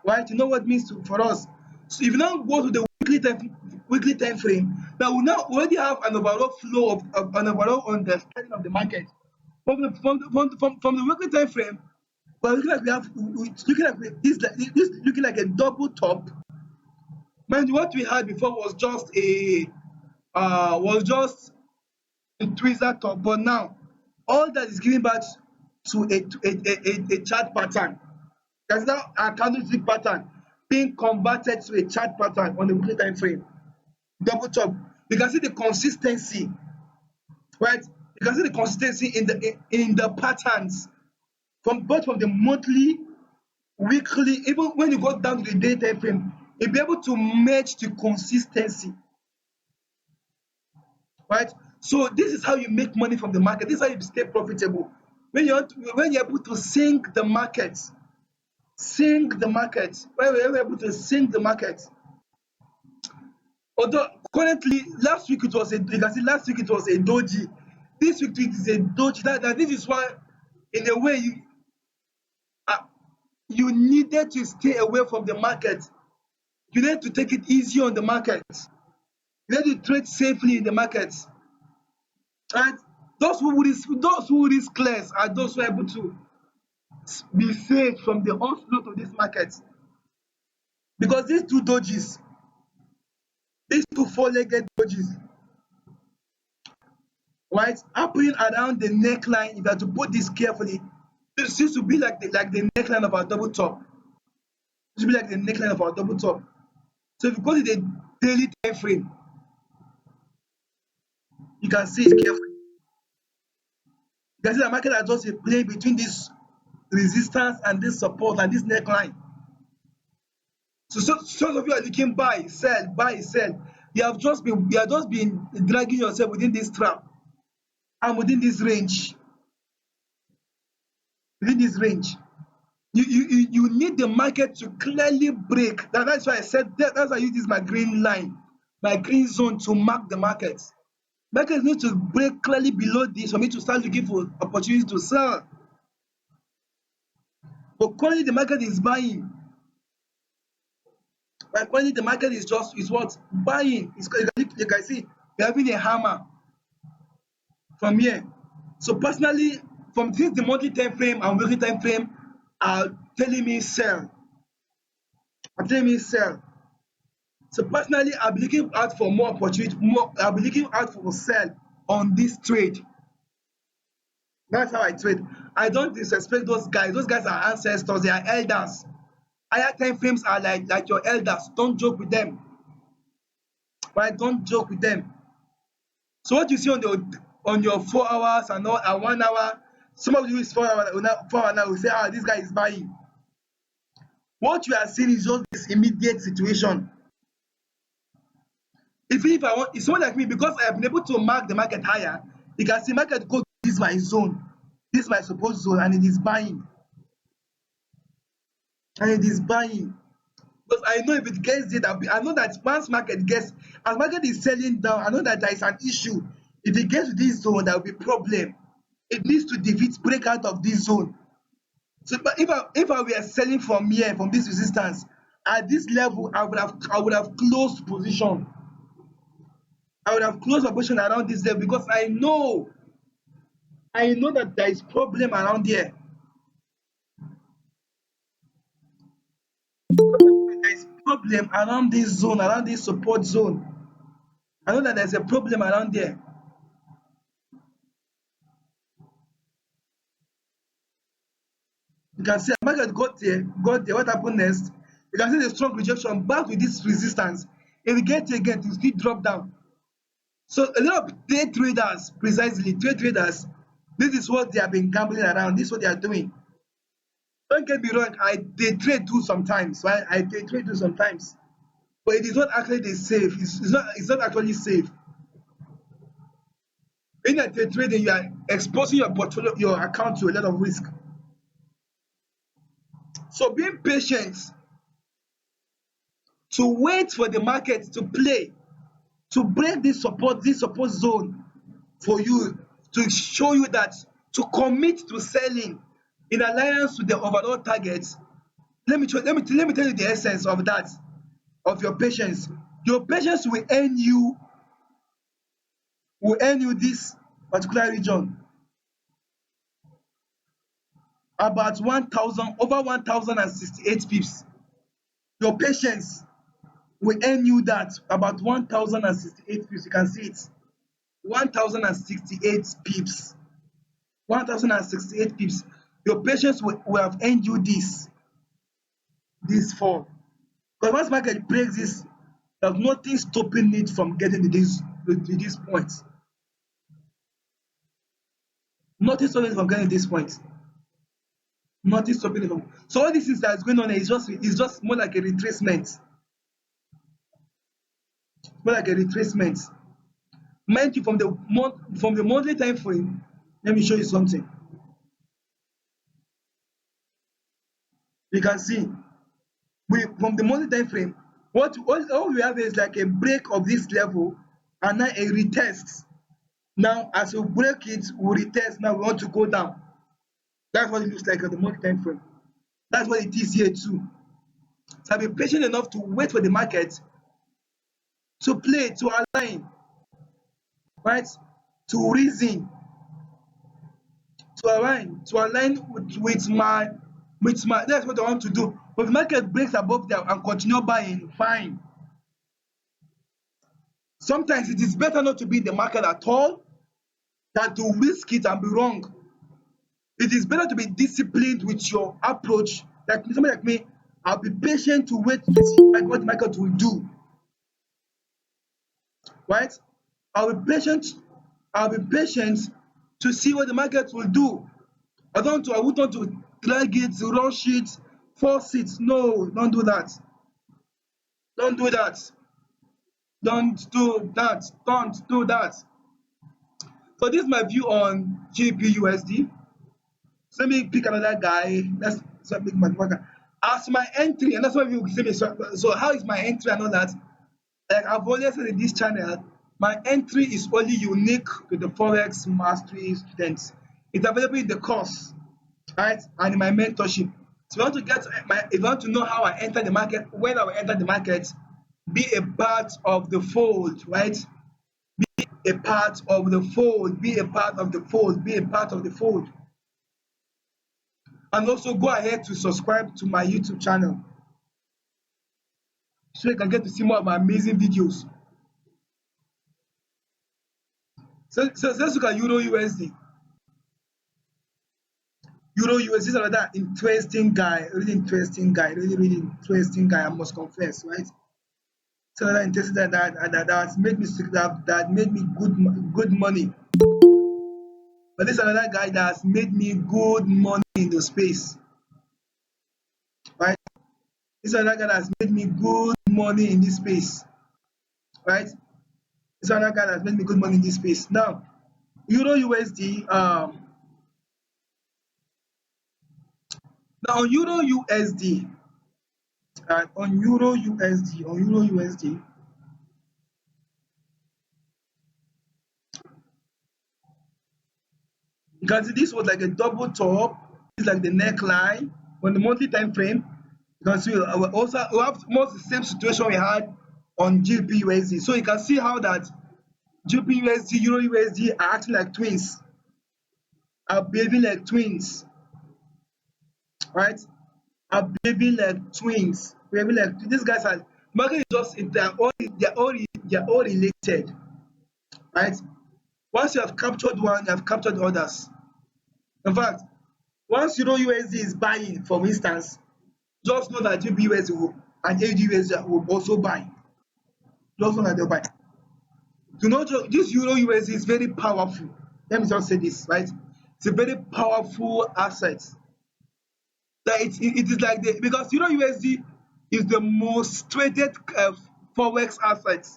right? You know what it means for us. So if you now go to the weekly time frame, now we now already have an overall flow of an overall understanding of the market. From the weekly time frame, but looking like it's looking like this looking like a double top. Mind you, what we had before was just a tweezer top, but now all that is giving back to a chart pattern. There's now a candlestick pattern being converted to a chart pattern on the weekly time frame. Double top. You can see the consistency, right? You can see the consistency in the patterns from both from the monthly, weekly, even when you go down to the day time frame, you'll be able to match the consistency, right? So this is how you make money from the market. This is how you stay profitable. When you're able to sync the market, when we're able to sync the market. Although currently last week it was a you can see last week it was a doji. This week it is a doji. That this is why in a way uh, you needed to stay away from the market. You need to take it easy on the market. You need to trade safely in the market. Right? Those who risk less are those who are able to be safe from the onslaught of this market. Because these two dojis, these two four-legged dojis, right, happening around the neckline, if you have to put this carefully, this seems to be like the neckline of our double top. It should be like the neckline of our double top. So if you go to the daily time frame, you can see it carefully. You can see the market has just a play between this resistance and this support and this neckline. So some of you are looking buy, sell. You have just been dragging yourself within this trap and within this range. Within this range. You need the market to clearly break. That's why I said that's why I use this my green line, my green zone to mark the market. Market needs to break clearly below this for me to start looking for opportunities to sell. But currently the market is buying. But currently the market is what? Buying. You can see we're having a hammer from here. So personally, from since the monthly time frame and weekly time frame are telling me sell. So personally, I'll be looking out for more opportunity. I'll be looking out for sell on this trade. That's how I trade. I don't disrespect those guys. Those guys are ancestors. They are elders. Higher time frames are like your elders. Don't joke with them. Right? Don't joke with them. So what you see on your 4 hours and 1 hour, some of you is 4 hours. 4 hours now will say, this guy is buying. What you are seeing is just this immediate situation. If I want, it's someone like me, because I have been able to mark the market higher, you can see market go, this is my zone, this is my supposed zone, and it is buying. Because I know if it gets there, I know that once market gets, as market is selling down, I know that there is an issue. If it gets to this zone, there will be problem. It needs to break out of this zone. So, but if I were selling from here, from this resistance, at this level, I would have closed position. I would have closed my position around this level because I know that there is problem around here. There is problem around this zone, around this support zone. I know that there's a problem around there. You can see the market got there. What happened next? You can see the strong rejection back with this resistance. If we get here again, it will still drop down. So a lot of trade traders, this is what they have been gambling around. This is what they are doing. Don't get me wrong, they trade too sometimes, right? They trade too sometimes, but it is not actually safe. It's not actually safe. When you're trading, you are exposing your portfolio, your account to a lot of risk. So being patient, to wait for the market to play, to break this support zone for you, to show you that to commit to selling in alliance with the overall targets. Let me tell you the essence of that of your patience. Your patience will earn you this particular region about 1,000 over 1,068 pips. Your patience will earn you that about 1,068 pips. You can see it. 1,068 pips. 1,068 pips. Your patience will have earned you this fall. Because once market breaks this, there's nothing stopping it from getting to this point. Nothing stopping it from getting to this point. Nothing stopping it from. So all this is that's going on is just more like a retracement. More like a retracement. Mind you, from the monthly time frame, let me show you something. You can see we from the monthly time frame, what all we have is like a break of this level and now a retest. Now, as we break it, we retest. Now we want to go down. That's what it looks like at the monthly time frame. That's what it is here too. So I've been patient enough to wait for the market to play, to align, right? To reason, to align with my that's what I want to do. But if the market breaks above there and continue buying, fine. Sometimes it is better not to be in the market at all than to risk it and be wrong. It is better to be disciplined with your approach. Like somebody like me, I'll be patient to wait to see like what the market will do. Right? I'll be patient. I'll be patient to see what the market will do. I wouldn't want to drag it, rush it, force it. No, don't do that. Don't do that. Don't do that. Don't do that. So this is my view on GBUSD. So let me pick another guy. Let's pick my marker. As my entry, and that's why people say me. So how is my entry and all that? Like I've always said in this channel, my entry is only unique to the Forex Mastery students. It's available in the course, right? And in my mentorship. So if you want to know how I enter the market, when I will enter the market, be a part of the fold, right? A part of the fold, be a part of the fold, be a part of the fold. And also go ahead to subscribe to my YouTube channel so you can get to see more of my amazing videos. So let's look at Euro USD. Euro USD is another interesting guy, really interesting guy, really interesting guy, I must confess, right? It's another interesting guy that made me that made me good money. But this is another guy that has made me good money in the space, right? This is another guy that has made me good money in this space, right? This is another guy that has made me good money in this space. Now, Euro USD, now on Euro USD, on Euro USD, you can see this was like a double top. It's like the neckline on the monthly time frame. You can see we have almost the same situation we had on GBUSD. So you can see how that GBUSD, Euro USD are acting like twins, are behaving like twins, right? Are behaving like twins. Behaving like these guys are market is just they're all related, right? Once you have captured one, you have captured others. In fact, once Euro USD is buying, for instance, just know that GBUSD and AUD will also buy. Just know that they'll buy. To know this Euro USD is very powerful. Let me just say this, right? It's a very powerful asset. That it is like because Euro USD is the most traded forex asset.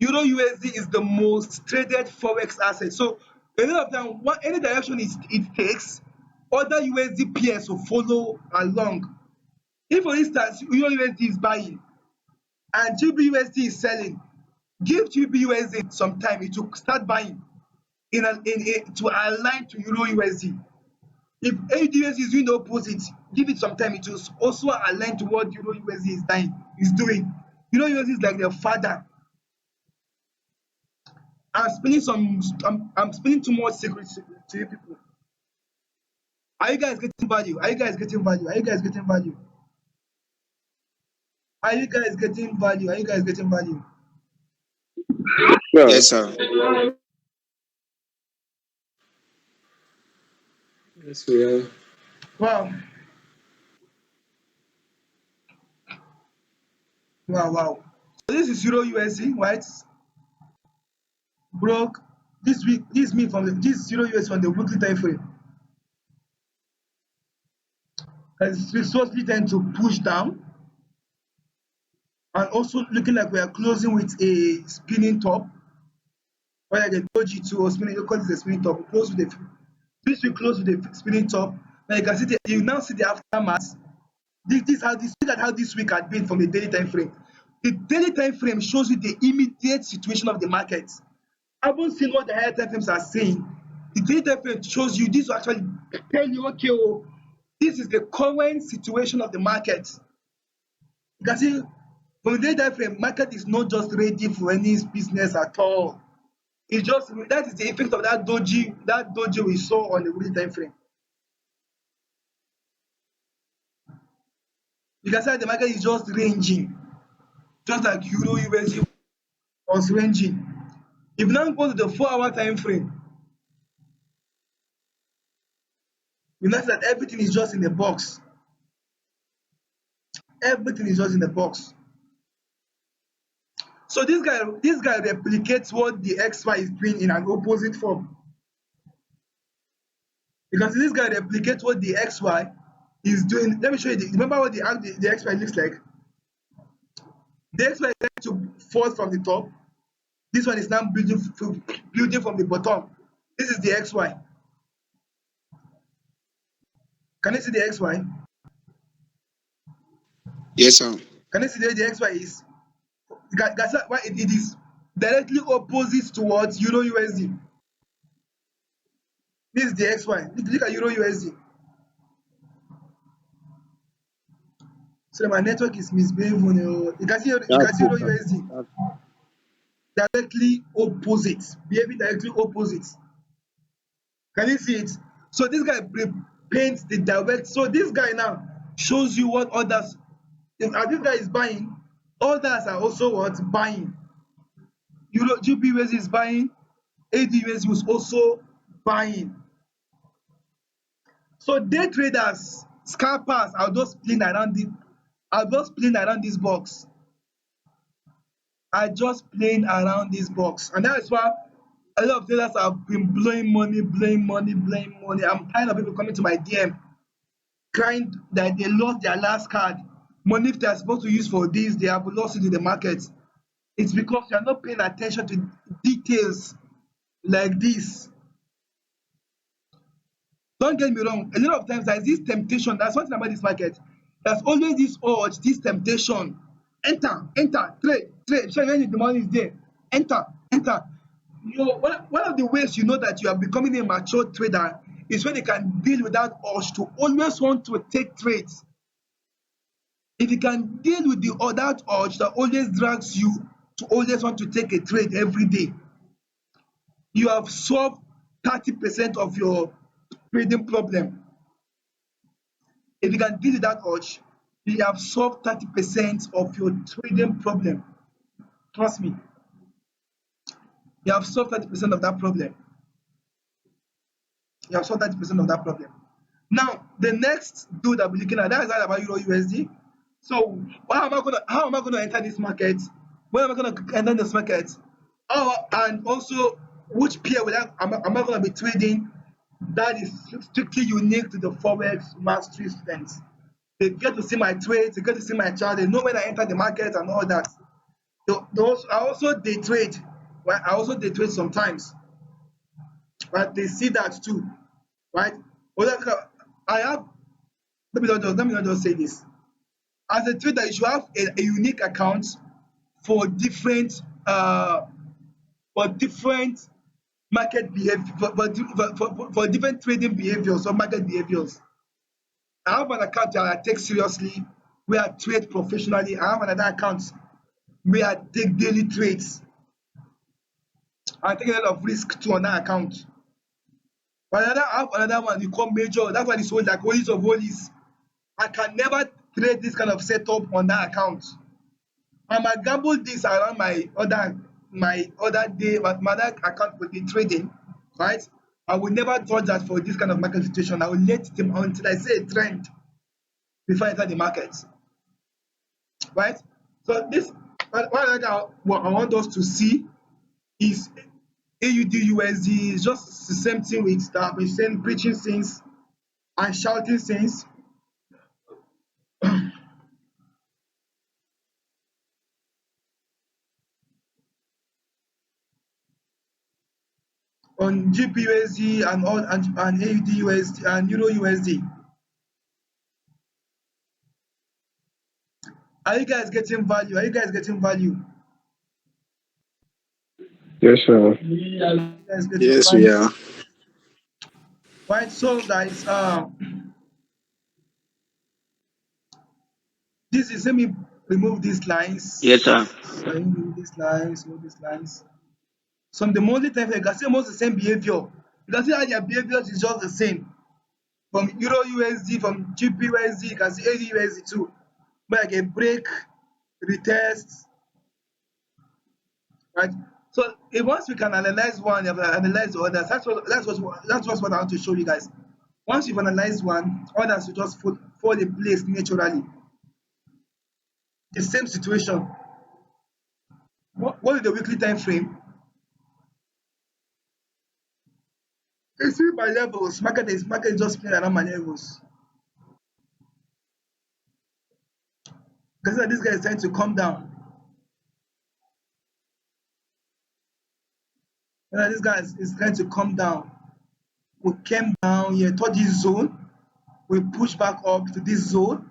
Euro USD is the most traded forex asset. So a lot of time, any direction it takes, other USD peers will follow along. If, for instance, Euro USD is buying and GBUSD is selling, give GBUSD some time. It will start buying to align to Euro USD. If AUDUSD is doing the opposite, give it some time, it will also align to what Euro USD is doing. Euro USD is like the father. I'm spending too much secrets to you people. Are you guys getting value? Are you guys getting value? Are you guys getting value? Are you guys getting value? Are you guys getting value? Well, Yes, sir. yes, we are. Wow. Wow, wow. So this is Euro USD, right? Broke this week. This Euro USD on the weekly time frame has resourcely tend to push down, and also looking like we are closing with a spinning top, or like a doji 2 or spinning. You call this a spinning top. We close with a this we close with a spinning top. Now you can see you now see the aftermath. This how this look at how this week had been from the daily time frame. The daily time frame shows you the immediate situation of the market. I haven't seen what the higher time frames are saying. The daily time frame shows you this will actually tell you, okay, oh, this is the current situation of the market. You can see from the daily time frame, market is not just ready for any business at all. It's just that is the effect of that doji we saw on the weekly time frame. You can see that the market is just ranging, just like Euro USD was ranging. If you now go to the 4 hour time frame, you notice that everything is just in a box. Everything is just in a box. So this guy replicates what the XY is doing in an opposite form. Because this guy replicates what the XY is doing. Let me show you. Remember what the XY looks like? The XY is trying to fall from the top. This one is now building from the bottom. This is the XY. Can you see the XY? Yes, sir. Can you see the XY is? That's why it is directly opposite towards Euro USD. This is the XY. Look at Euro USD. So my network is misbehaving. You can see That's Euro it, sir. USD That's directly opposite, behaving directly opposite. Can you see it? So this guy paints the direct. So this guy now shows you what others. If this guy is buying, others are also what buying. Euro GBUSD is buying, ADUSD was also buying. So day traders, scalpers are just playing around this box. Are just playing around this box. And that is why a lot of traders have been blowing money, blowing money, blowing money. I'm tired of people coming to my DM crying that they lost their last card. Money if they are supposed to use for this, they have lost it in the market. It's because you are not paying attention to details like this. Don't get me wrong, a lot of times there's this temptation. That's one thing about this market. There's always this urge, this temptation. Enter, trade. So when the money is there, enter. One of the ways you know that you are becoming a mature trader is when you can deal with that urge to always want to take trades. If you can deal with that urge that always drags you to always want to take a trade every day, you have solved 30% of your trading problem. If you can deal with that urge, you have solved 30% of your trading problem. Trust me, you have solved 30% of that problem. You have solved 30% of that problem. Now, the next dude that we're looking at, that is all about Euro USD. So, how am I gonna enter this market? When am I gonna enter this market? Oh, and also, which pair am I gonna be trading? That is strictly unique to the Forex mastery students. They get to see my trades, they get to see my chart, they know when I enter the market and all that. I also day trade. Right? I also day trade sometimes, but they see that too, right? I have. Let me not just say this. As a trader, you should have a unique account for different market behavior for different trading behaviors or market behaviors. I have an account that I take seriously, where I trade professionally. I have another account where I take daily trades. I take a lot of risk too on that account. But I have another one we call major. That's why it's called like holies of holies. I can never trade this kind of setup on that account. I might gamble this around my other day, my other account will be trading, right? I will never touch that for this kind of market situation. I will let them until I see a trend before I enter the market, right? So this what I want us to see is AUD USD is just the same thing with that I've been saying, preaching since and shouting since. On GPUSD and all and AUD USD and Euro USD. Are you guys getting value? Are you guys getting value? Yes, sir. You guys getting Yes, we value? are. Right. So guys, this is let me remove these Yes, lines. sir. Let me remove these lines, remove these lines. So on the monthly time frame, you can see almost the same behavior. You can see how their behaviors is just the same. From Euro USD, from GP USD, you can see AD USD too. But like a break, retest, right? So if once we can analyze one, you have to analyze the others. That's what I want to show you guys. Once you've analyzed one, others will just fall in place naturally. The same situation. What is the weekly time frame? You see my levels. Market is just playing around my levels. Because this guy is trying to come down. This guy is trying to come down. We came down here to this zone. We push back up to this zone,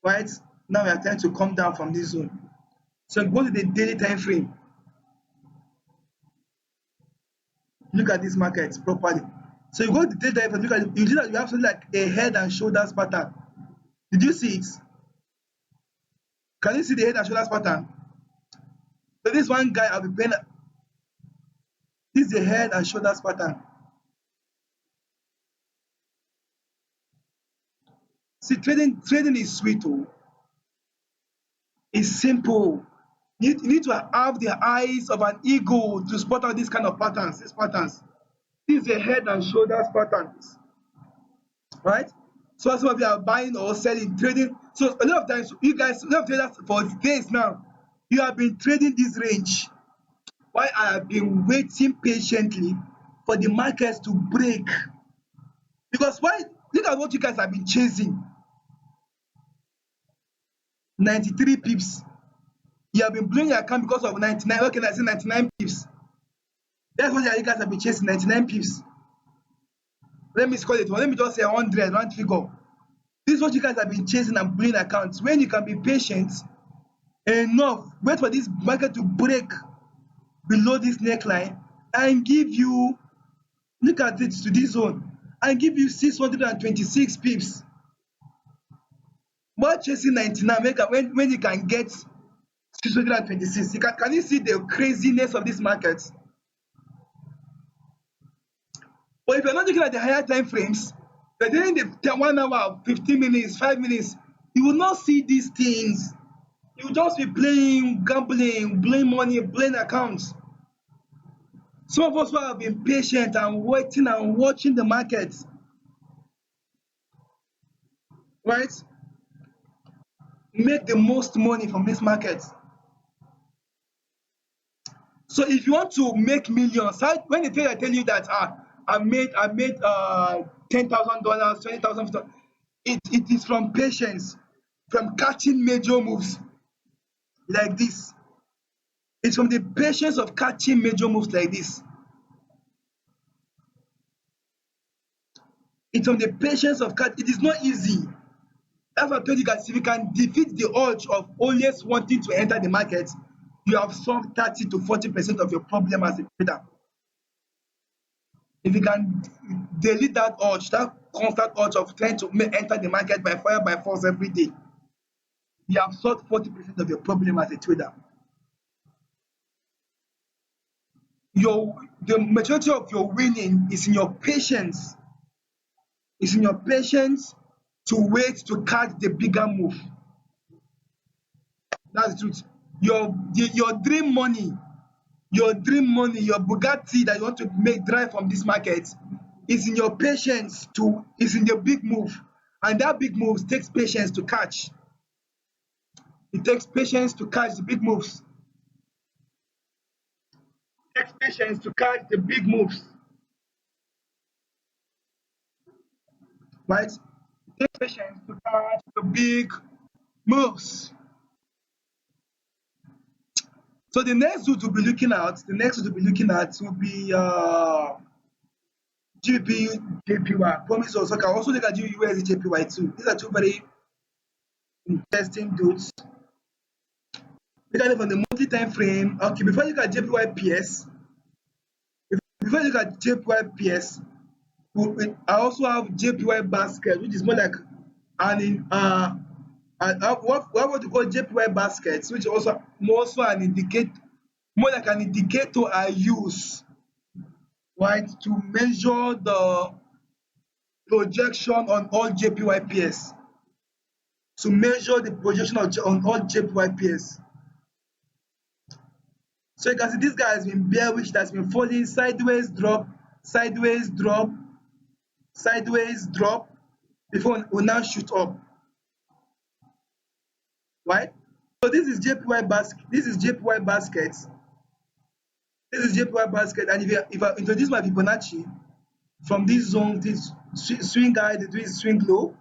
right? Now we are trying to come down from this zone. So go to the daily time frame. Look at this market properly. So you go to the daily time frame, look at it, you see that you have something like a head and shoulders pattern. Did you see it? Can you see the head and shoulders pattern? So this one guy I'll be paying. This is the head and shoulders pattern. See, trading is sweet. Oh. It's simple. You need to have the eyes of an eagle to spot out these kind of patterns, these patterns. This is the head and shoulders patterns, right? So some of you are buying or selling, trading. So a lot of times, you guys, a lot of traders for days now, you have been trading this range. Why I have been waiting patiently for the markets to break. Because why? Look at what you guys have been chasing. 93 pips. You have been blowing your account because of 99. Okay, I say 99 pips. That's what you guys have been chasing, 99 pips. Let me call it. Let me just say 100, round figure. This is what you guys have been chasing and blowing accounts. When you can be patient enough, wait for this market to break below this neckline and give you, look at it to this zone, and give you 626 pips. More chasing 99 when you can get 626. Can you see the craziness of this market? But if you're not looking at the higher time frames, you're doing the 1 hour, 15 minutes, 5 minutes, you will not see these things. You will just be playing, gambling, blowing money, blowing accounts. Some of us who have been patient and waiting and watching the market, right? Make the most money from this market. So if you want to make millions, when the trader tell you that I made $10,000, $20,000, it is from patience, from catching major moves like this. It's from the patience of catching major moves like this. It's from the patience of it is not easy. That's why I told you guys, if you can defeat the urge of always wanting to enter the market, you have solved 30 to 40% of your problem as a trader. If you can delete that urge, that constant urge of trying to enter the market by fire by force every day, you have solved 40% of your problem as a trader. The majority of your winning is in your patience. It's in your patience to wait to catch the bigger move. That's the truth. Your dream money, your Bugatti that you want to make drive from this market is in your patience is in the big move. And that big move takes patience to catch. It takes patience to catch the big moves. It takes patience to catch the big moves. Right? It takes patience to catch the big moves. So the next route we'll be looking at, will be GBP, JPY. Promise also can also look at USD JPY too. These are two very interesting routes. Look at it from the monthly time frame. Okay, before you look at JPY PS, I also have JPY basket, which is more like what you call JPY baskets, which is also more like an indicator I use, right, to measure the projection on all JPY pairs. To measure the projection on all JPY pairs. So you can see this guy has been bearish, that's been falling sideways, drop, sideways, drop, sideways, drop, before it will now shoot up. Right? So this is JPY basket. This is JPY basket. And if I introduce my Fibonacci from this zone, this swing high, this swing low,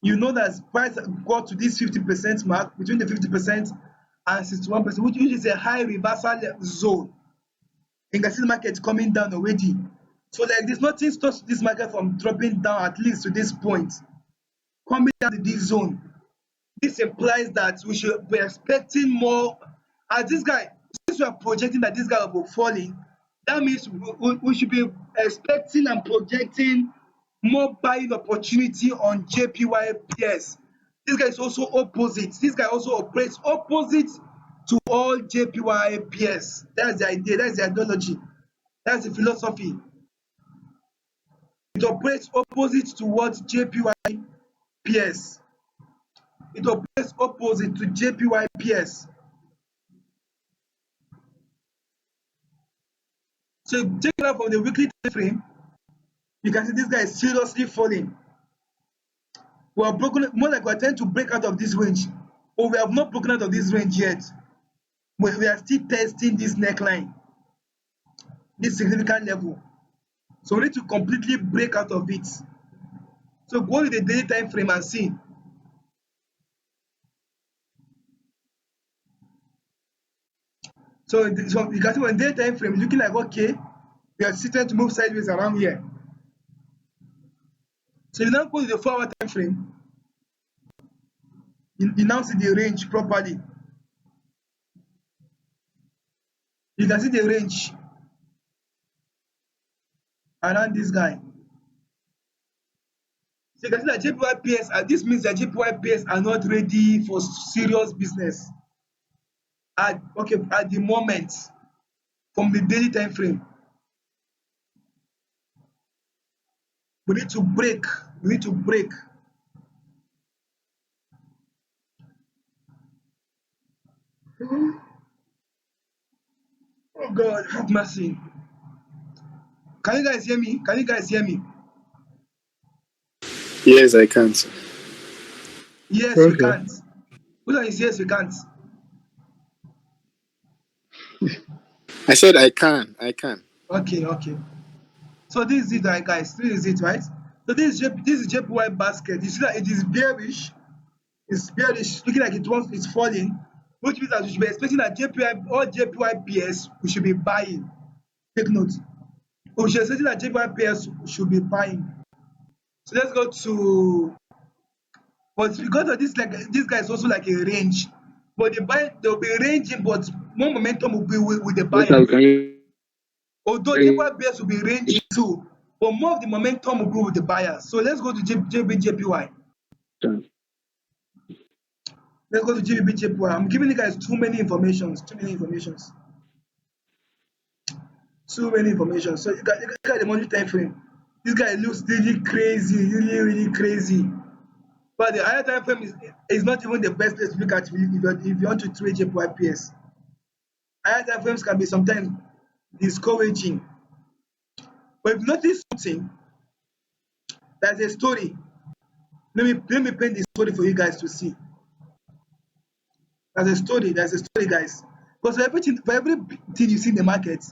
you know that price got to this 50% mark, between the 50% and 61%, which is a high reversal zone. You can see the market coming down already. So like there's nothing stops this market from dropping down at least to this point, coming down to this zone. This implies that we should be expecting more. As this guy, since we are projecting that this guy will be falling, that means we should be expecting and projecting more buying opportunity on JPY pairs. This guy is also opposite. This guy also operates opposite to all JPY pairs. That's the idea. That's the ideology. That's the philosophy. It operates opposite to what JPY pairs. It operates opposite to JPY pairs. So check it out from the weekly time frame. You can see this guy is seriously falling. We are broken, more like we are trying to break out of this range, or we have not broken out of this range yet. We are still testing this neckline, this significant level. So we need to completely break out of it. So go with the daily time frame and see. So you can see on the daily time frame, looking like okay, we are still trying to move sideways around here. So you now go to the 4-hour time frame. You now see the range properly. You can see the range around this guy. So you can see that JPY pairs, this means that JPY pairs are not ready for serious business at the moment from the daily time frame. We need to break. Oh God, have mercy. Can you guys hear me? Yes, I can. Yes, Okay. we can't. Who is yes, we can't? I said I can. Okay. So this is it, right, guys? This is it, right? So this is JPY basket. You see that it is bearish. It's bearish, looking like it's falling, which means that we should be expecting that all JPY pairs we should be buying. Take note. We should be expecting that JPY pairs should be buying. So let's go to. But because of this, like this guy is also like a range, but they'll be ranging, but more momentum will be with the Yes, sir, buying. can you Although JPY bears will be ranging too, but more of the momentum will go with the buyers. So let's go to JPY. Let's go to JPY. I'm giving you guys too many informations. Too many informations. So many information. So you got the monthly time frame. This guy looks really crazy, really crazy. But the higher time frame is not even the best place to look at if you want to trade JPYPS. Higher time frames can be sometimes discouraging. But if you notice something, there's a story. Let me paint the story for you guys to see. There's a story, guys. Because for everything you see in the market,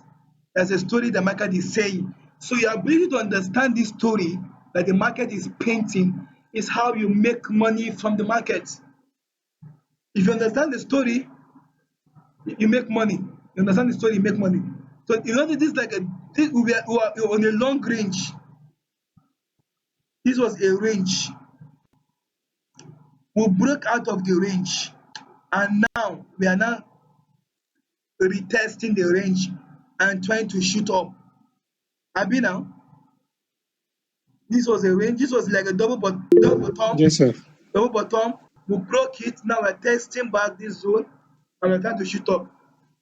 there's a story the market is saying. So your ability to understand this story that the market is painting is how you make money from the market. If you understand the story, you make money. You understand the story, you make money. So you know this is like we are on a long range. This was a range. We broke out of the range, and now we are now retesting the range and trying to shoot up. Abi now, this was a range. This was like a double bottom. Yes, sir. Double bottom. We broke it. Now we're testing back this zone, and we're trying to shoot up.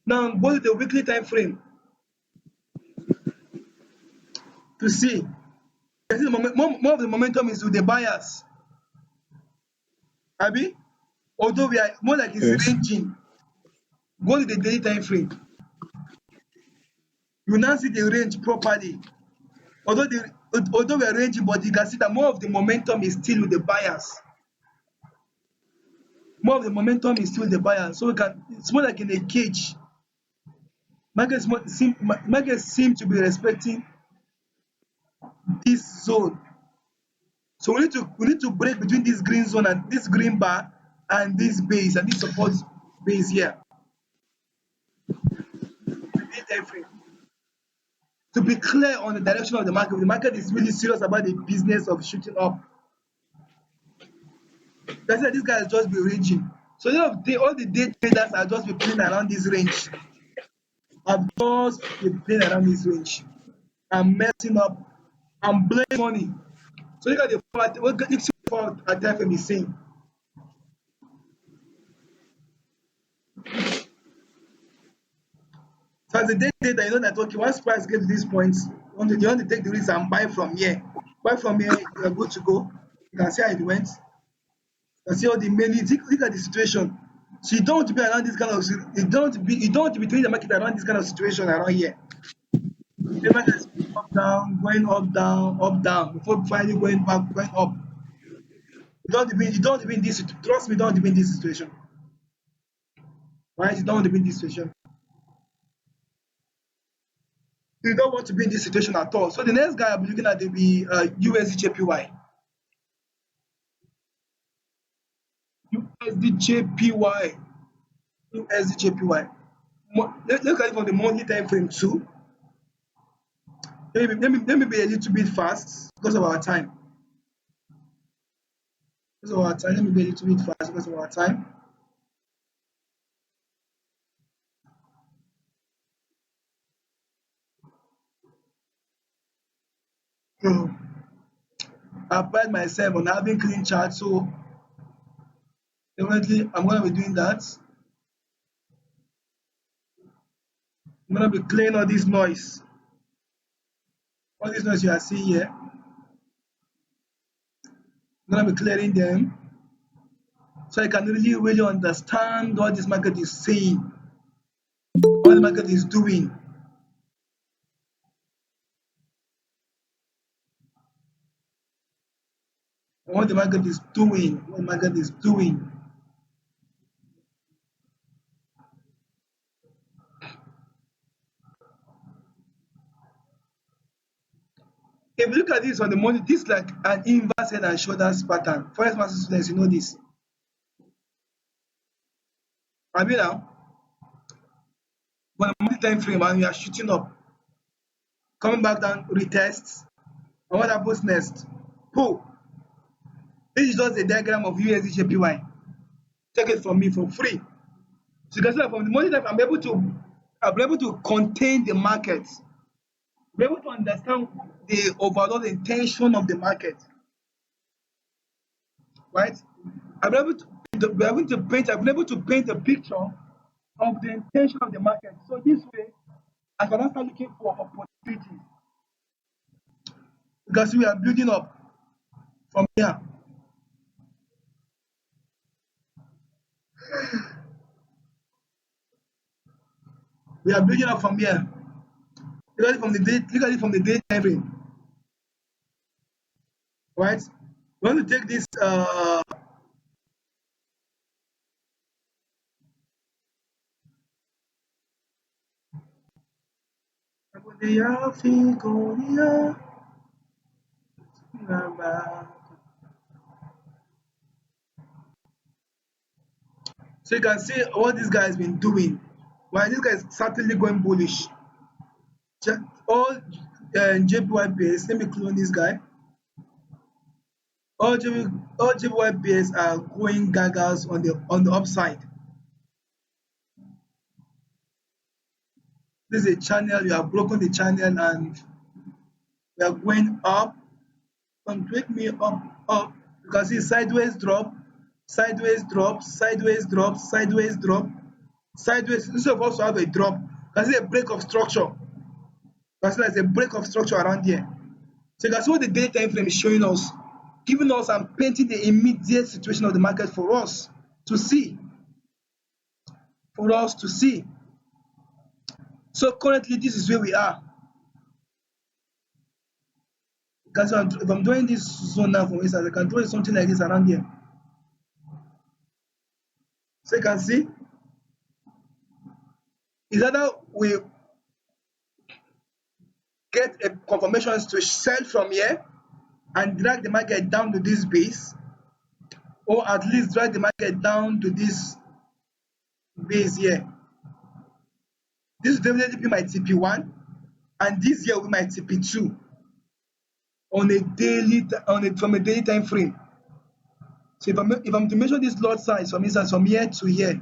Now go to the weekly time frame to see. You see more of the momentum is with the buyers. Abi, although we are more like it's Yes. ranging. Go to the daily time frame. You now see the range properly. Although we are ranging, but you can see that more of the momentum is still with the buyers. More of the momentum is still with the buyers. So it's more like in a cage. Markets seem to be respecting this zone. So we need to break between this green zone and this green bar and this base and this support base here. Time frame. To be clear on the direction of the market is really serious about the business of shooting up. That's why this guy has just been ranging. So all the day traders are just be playing around this range. I've just been playing around this range. I'm messing up. I'm blowing money. So look at what the time frame is saying. So as a day trader, you know that okay, once price gets to these points, you want to take the risk and buy from here. Buy from here, you're good to go. You can see how it went. You can see all the many. Look at the situation. So you don't want to be around this kind of. You don't want to be doing the market around this kind of situation around here. The market is up down, going up down before finally going back, going up. You don't want to be in this. Trust me, you don't want to be in this situation. Right? You don't want to be in this situation. You don't want to be in this situation at all. So the next guy I'll be looking at will be USDJPY. USDJPY. USDJPY. Look at it from the monthly time frame too. Let me be a little bit fast because of our time. Let me be a little bit fast because of our time. I pride myself on having clean charts, so definitely I'm gonna be doing that. I'm gonna be clearing all this noise. All this noise you are seeing here. I'm gonna be clearing them so I can really understand what this market is saying, what the market is doing. What the market is doing, what the market is doing. If you look at this on the money, this is like an inverse head and shoulders pattern. Forex master students, you know this. I mean now, on a monthly time frame and you are shooting up, coming back down, retests, and what happens next? Pull. This is just a diagram of USDJPY. Take it from me for free. So you can see that from the money time, I'm able to contain the market. Be able to understand the overall intention of the market, right? I've been able I've been able to paint a picture of the intention of the market. So this way, I can now start looking for opportunities because we are building up from here. We are building up from here. Look at it from the day. Look at it from the day time frame, right? We want to take this. So you can see what this guy has been doing. Right, this guy is certainly going bullish. All JPY base. Let me clone this guy. All JPY base are going gagas on the upside. This is a channel. You have broken the channel and we are going up. Come take me up. You can see sideways drop, sideways drop, sideways drop, sideways drop, sideways. Instead of also have a drop, you can see a break of structure. You can see there's a break of structure around here. So you can see what the daily time frame is showing us, giving us and painting the immediate situation of the market for us to see. For us to see. So currently, this is where we are. Because if I'm doing this zone now, for instance, I can draw something like this around here. So you can see, is either we get a confirmation to sell from here and drag the market down to this base, or at least drag the market down to this base here. This will definitely be my TP1, and this here will be my TP2 on a from a daily time frame. So if I'm to measure this lot size, for instance, from here to here,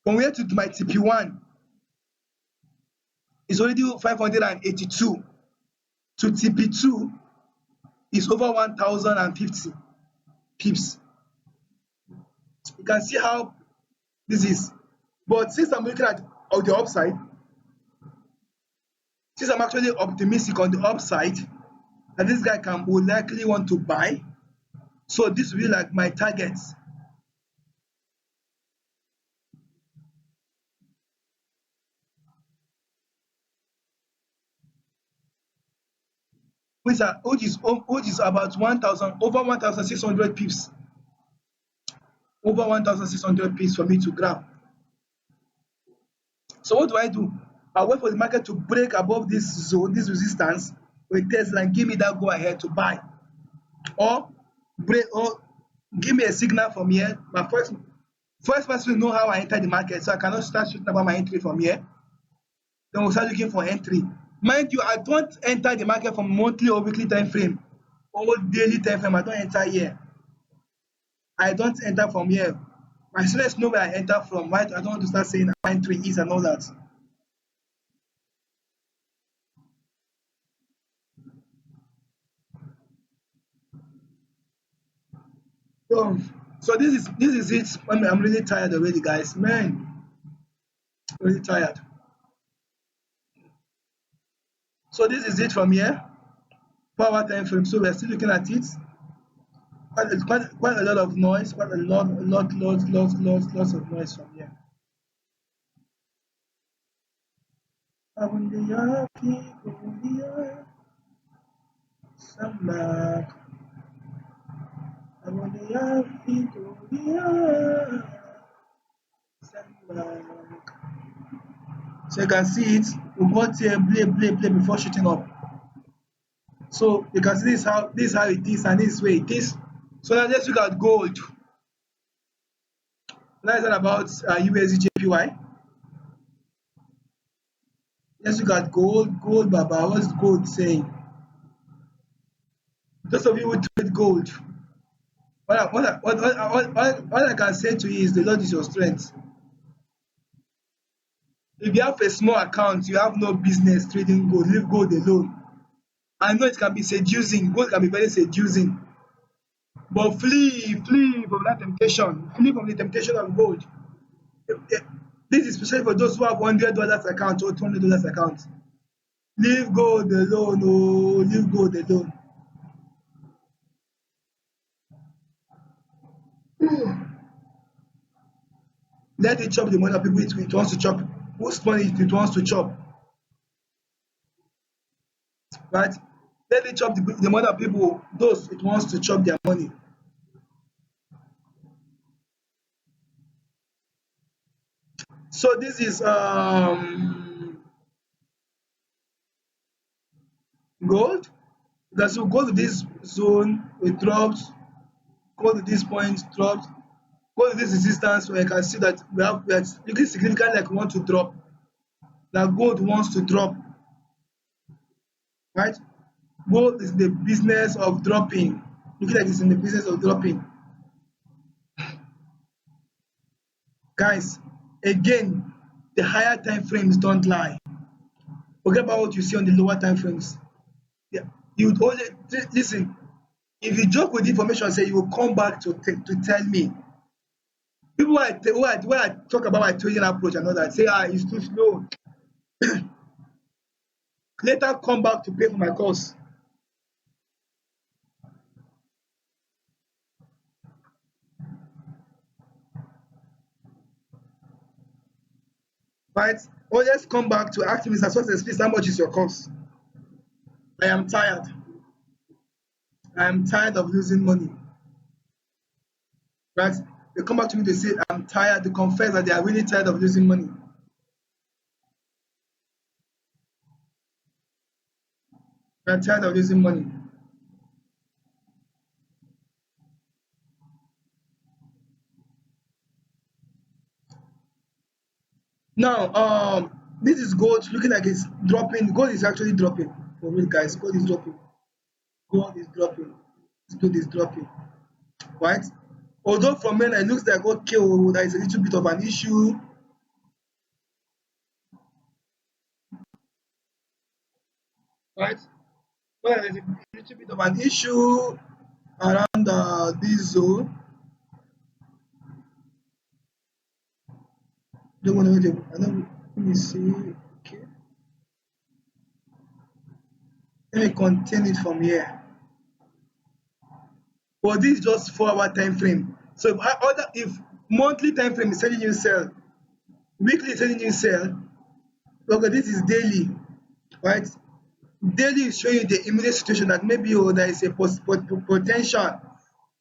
from here to my TP1 is already 582. To TP2 is over 1050 pips. You can see how this is. But since I'm looking at on the upside, since I'm actually optimistic on the upside, that this guy will likely want to buy. So this will be like my targets. Which is about 1,000 over 1,600 pips. Over 1,600 pips for me to grab. So what do? I wait for the market to break above this zone, this resistance, with Tesla and give me that go ahead to buy. Or give me a signal from here. My first person to know how I enter the market, so I cannot start shooting about my entry from here. Then we'll start looking for entry. Mind you, I don't enter the market from monthly or weekly time frame or daily time frame. I don't enter here. I don't enter from here. My students know where I enter from, right? I don't want to start saying my entry is and all that. So this is it. I'm really tired already, guys. Man, really tired. So this is it from here. Power time frame. So we're still looking at it. Quite a lot of noise. Quite a lot of noise from here. So you can see it. We got here play before shooting up. So you can see this is how it is and this is where it is. So now let's look at gold. Now it's all about USD JPY. Let's look at gold. Gold, Baba. What's gold saying? Those of you who trade gold, what I can say to you is the Lord is your strength. If you have a small account, you have no business trading gold. Leave gold alone. I know it can be seducing. Gold can be very seducing, but flee from that temptation. Flee from the temptation of gold. This is especially for those who have $100 account or $200 account. Leave gold alone. Oh, leave gold alone. Let it chop the money of people it wants to chop. Whose money it wants to chop, right? Let it chop the money of people, those it wants to chop their money. So this is gold. That so go to this zone, it drops, go to this point, drops, go to this resistance where you can see that we have that's looking significant like we want to drop. That gold wants to drop, right? Gold is the business of dropping. Looking like it's in the business of dropping. Guys, again, the higher time frames don't lie. Forget about what you see on the lower time frames. Yeah, you would only listen. If you joke with information, say you will come back to tell me. People who I talk about my trading approach and all that say it's too slow. Later come back to pay for my course. Right? Always come back to ask me, Mr. Success, please, how much is your course? I am tired. I am tired of losing money. Right? They come back to me, they say, I'm tired. They confess that they are really tired of losing money. They are tired of losing money. Now, this is gold looking like it's dropping. Gold is actually dropping. For real, guys, gold is dropping. Gold is dropping. Gold is dropping. Right? Although from men it looks like okay, oh, there is a little bit of an issue. Right? Well, there is a little bit of an issue around this zone. Don't want to know. Let me see. Okay. Let me continue it from here. But this is just 4 hour time frame. So if monthly time frame is telling you sell, weekly is telling you sell, okay, this is daily, right? Daily is showing you the immediate situation that maybe there is a potential.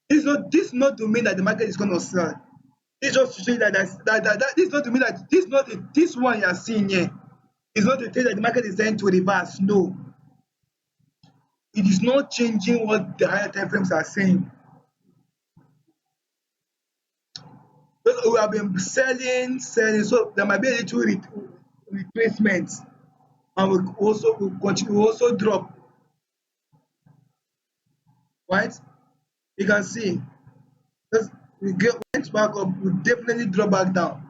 This not to mean that the market is going to sell. It's just to show you that this not to mean that this one you are seeing here is not to tell you that the market is trying to reverse. No, it is not changing what the higher time frames are saying. Because we have been selling, so there might be a little retracement, and we continue, we also drop, right? You can see, went back up, we definitely drop back down.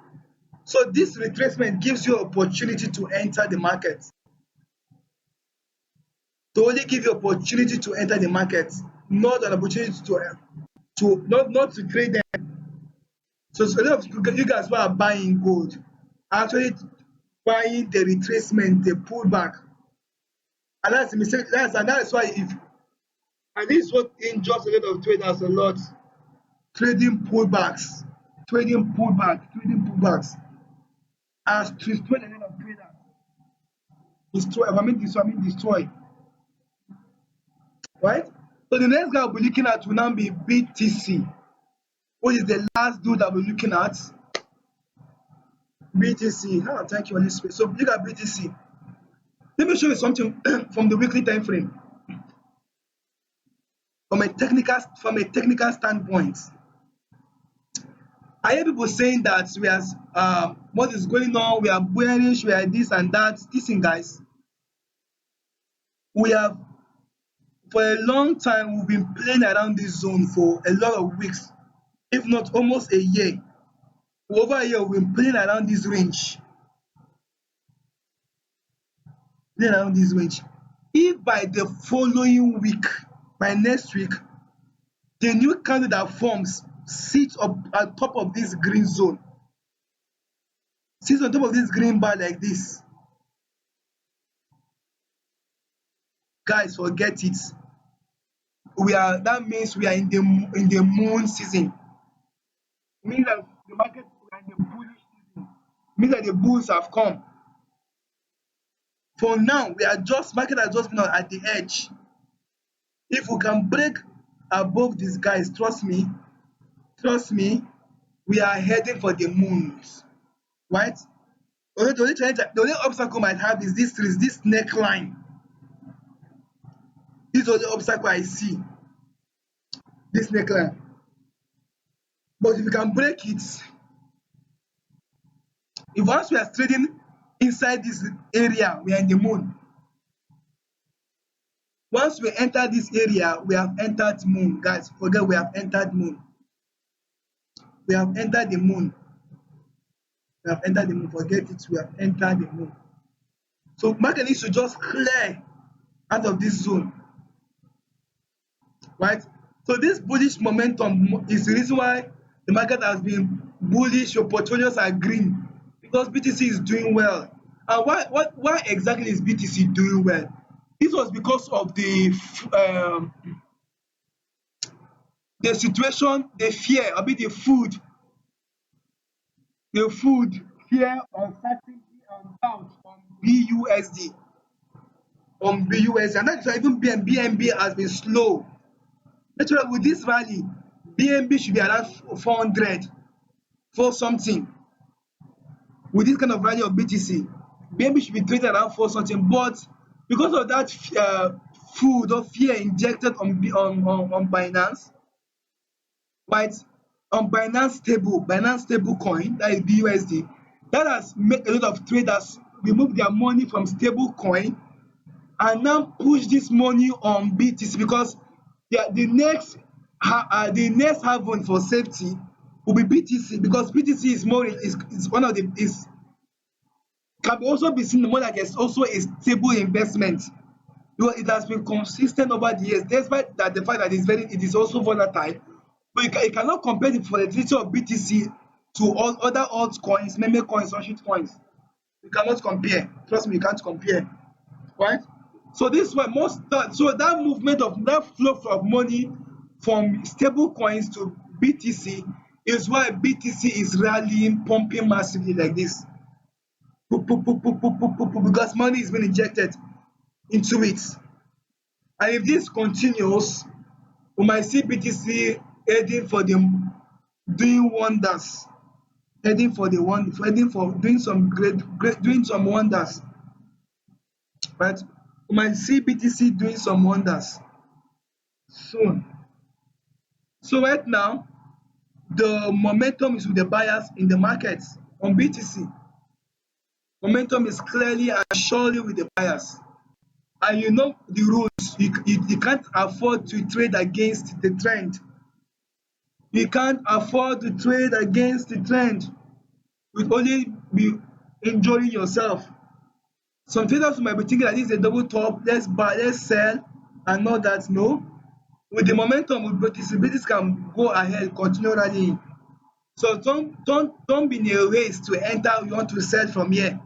So this retracement gives you opportunity to enter the market. To only give you opportunity to enter the market, not an opportunity to not to trade them. So a lot of you guys who are buying gold are actually buying the retracement, the pullback. And that's the mistake. That's why and this is what injures a lot of traders a lot. Trading pullbacks, trading pullbacks has destroyed a lot of traders. Destroy, I mean destroy. Right? So the next guy we'll be looking at will now be BTC, which is the last dude that we're looking at. BTC. Oh, thank you, Holy Spirit. So look at BTC. Let me show you something from the weekly time frame. From a technical standpoint, I hear people saying that we are what is going on, we are bearish, we are this and that. Listen, guys, we have for a long time we've been playing around this zone for a lot of weeks, if not almost a year. For over a year we've been playing around this range. then around this range. If by the following week, by next week, the new candle that forms sits up at top of this green zone, sits on top of this green bar like this, guys, forget it. That means we are in the moon season. It means that the market we are in the bullish season. It means that the bulls have come. For now, market has just been at the edge. If we can break above these guys, trust me, we are heading for the moons, right? The only obstacle I might have is this neckline. This is the only obstacle I see, this neckline. But if we can break it, if once we are trading inside this area, we are in the moon. Once we enter this area, we have entered moon. Guys, forget we have entered moon. We have entered the moon. We have entered the moon. Forget it. We have entered the moon. So market needs to just clear out of this zone, right? So this bullish momentum is the reason why the market has been bullish. Your portfolios are green because BTC is doing well. And why exactly is BTC doing well? This was because of the situation, the fear, the food, fear, uncertainty, and doubt on BUSD, and that's why even BNB has been slow. Naturally, with this rally, BNB should be around 400 for something. With this kind of value of BTC, BNB should be traded around 4 something, but because of that food or fear injected on Binance, right? On Binance stable coin, that is BUSD, that has made a lot of traders remove their money from stable coin and now push this money on BTC because the next haven for safety will be BTC because BTC is one of the can also be seen more like it's also a stable investment. It has been consistent over the years, despite that the fact that it is also volatile. But you cannot compare the volatility of BTC to all other altcoins, meme coins, or shit coins. You cannot compare. Trust me, you can't compare. Right? So this is why that movement of that flow of money from stable coins to BTC is why BTC is rallying, pumping massively like this. Because money is being injected into it. And if this continues, we might see BTC heading for doing wonders, heading for doing some doing some wonders, right? We might see BTC doing some wonders soon. So right now, the momentum is with the buyers in the market on BTC. Momentum is clearly and surely with the buyers. And you know the rules. You can't afford to trade against the trend. You can't afford to trade against the trend. You'll only be injuring yourself. Some traders might be thinking that this is a double top, let's buy, let's sell, and all that. No. With the momentum with BTC can go ahead, continue rallying. So don't be in a race to enter. You want to sell from here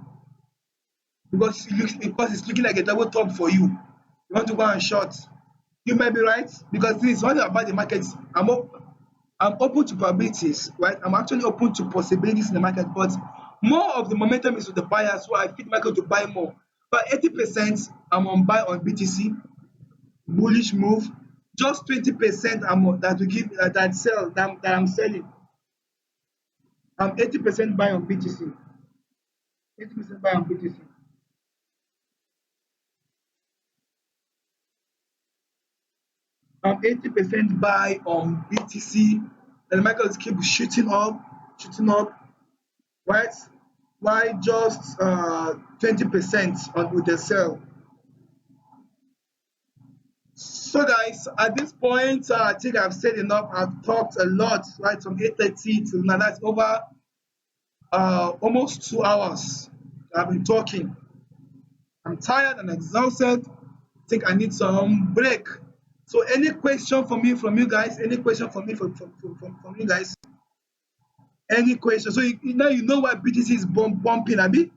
because it's looking like a double top for you. You want to go and short. You might be right because this is one thing about the market. I'm open to probabilities, right? I'm actually open to possibilities in the market, but more of the momentum is with the buyers, so I fit market to buy more. But 80% I'm on buy on BTC, bullish move. Just 20% that we give that I'm selling. I'm 80% buy on BTC. 80% buy on BTC. I'm 80% buy on BTC. And the market keep shooting up, right? Why just 20% on with the sell? So guys, at this point, I think I've said enough. I've talked a lot, right? From 8:30 till now, that's over almost 2 hours. I've been talking. I'm tired and exhausted. I think I need some break. So any question for me from you guys? Any question for me from you guys? Any question? So now you know why BTC is bumping, Abi? You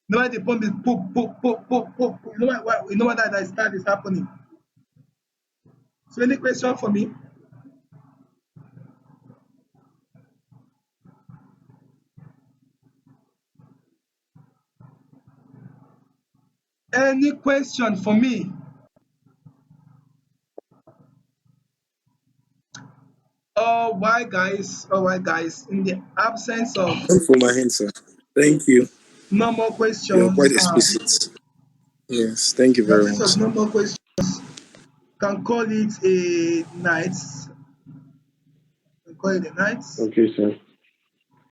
know why the pump is poop. You know why you know why that start is happening. So any question for me? Any question for me? All right, guys. In the absence of Thank you for my answer. Thank you. no more You're quite questions, explicit. Yes, thank you in the very absence of much. no more questions, can call it a night. Can call it a night. Okay, sir.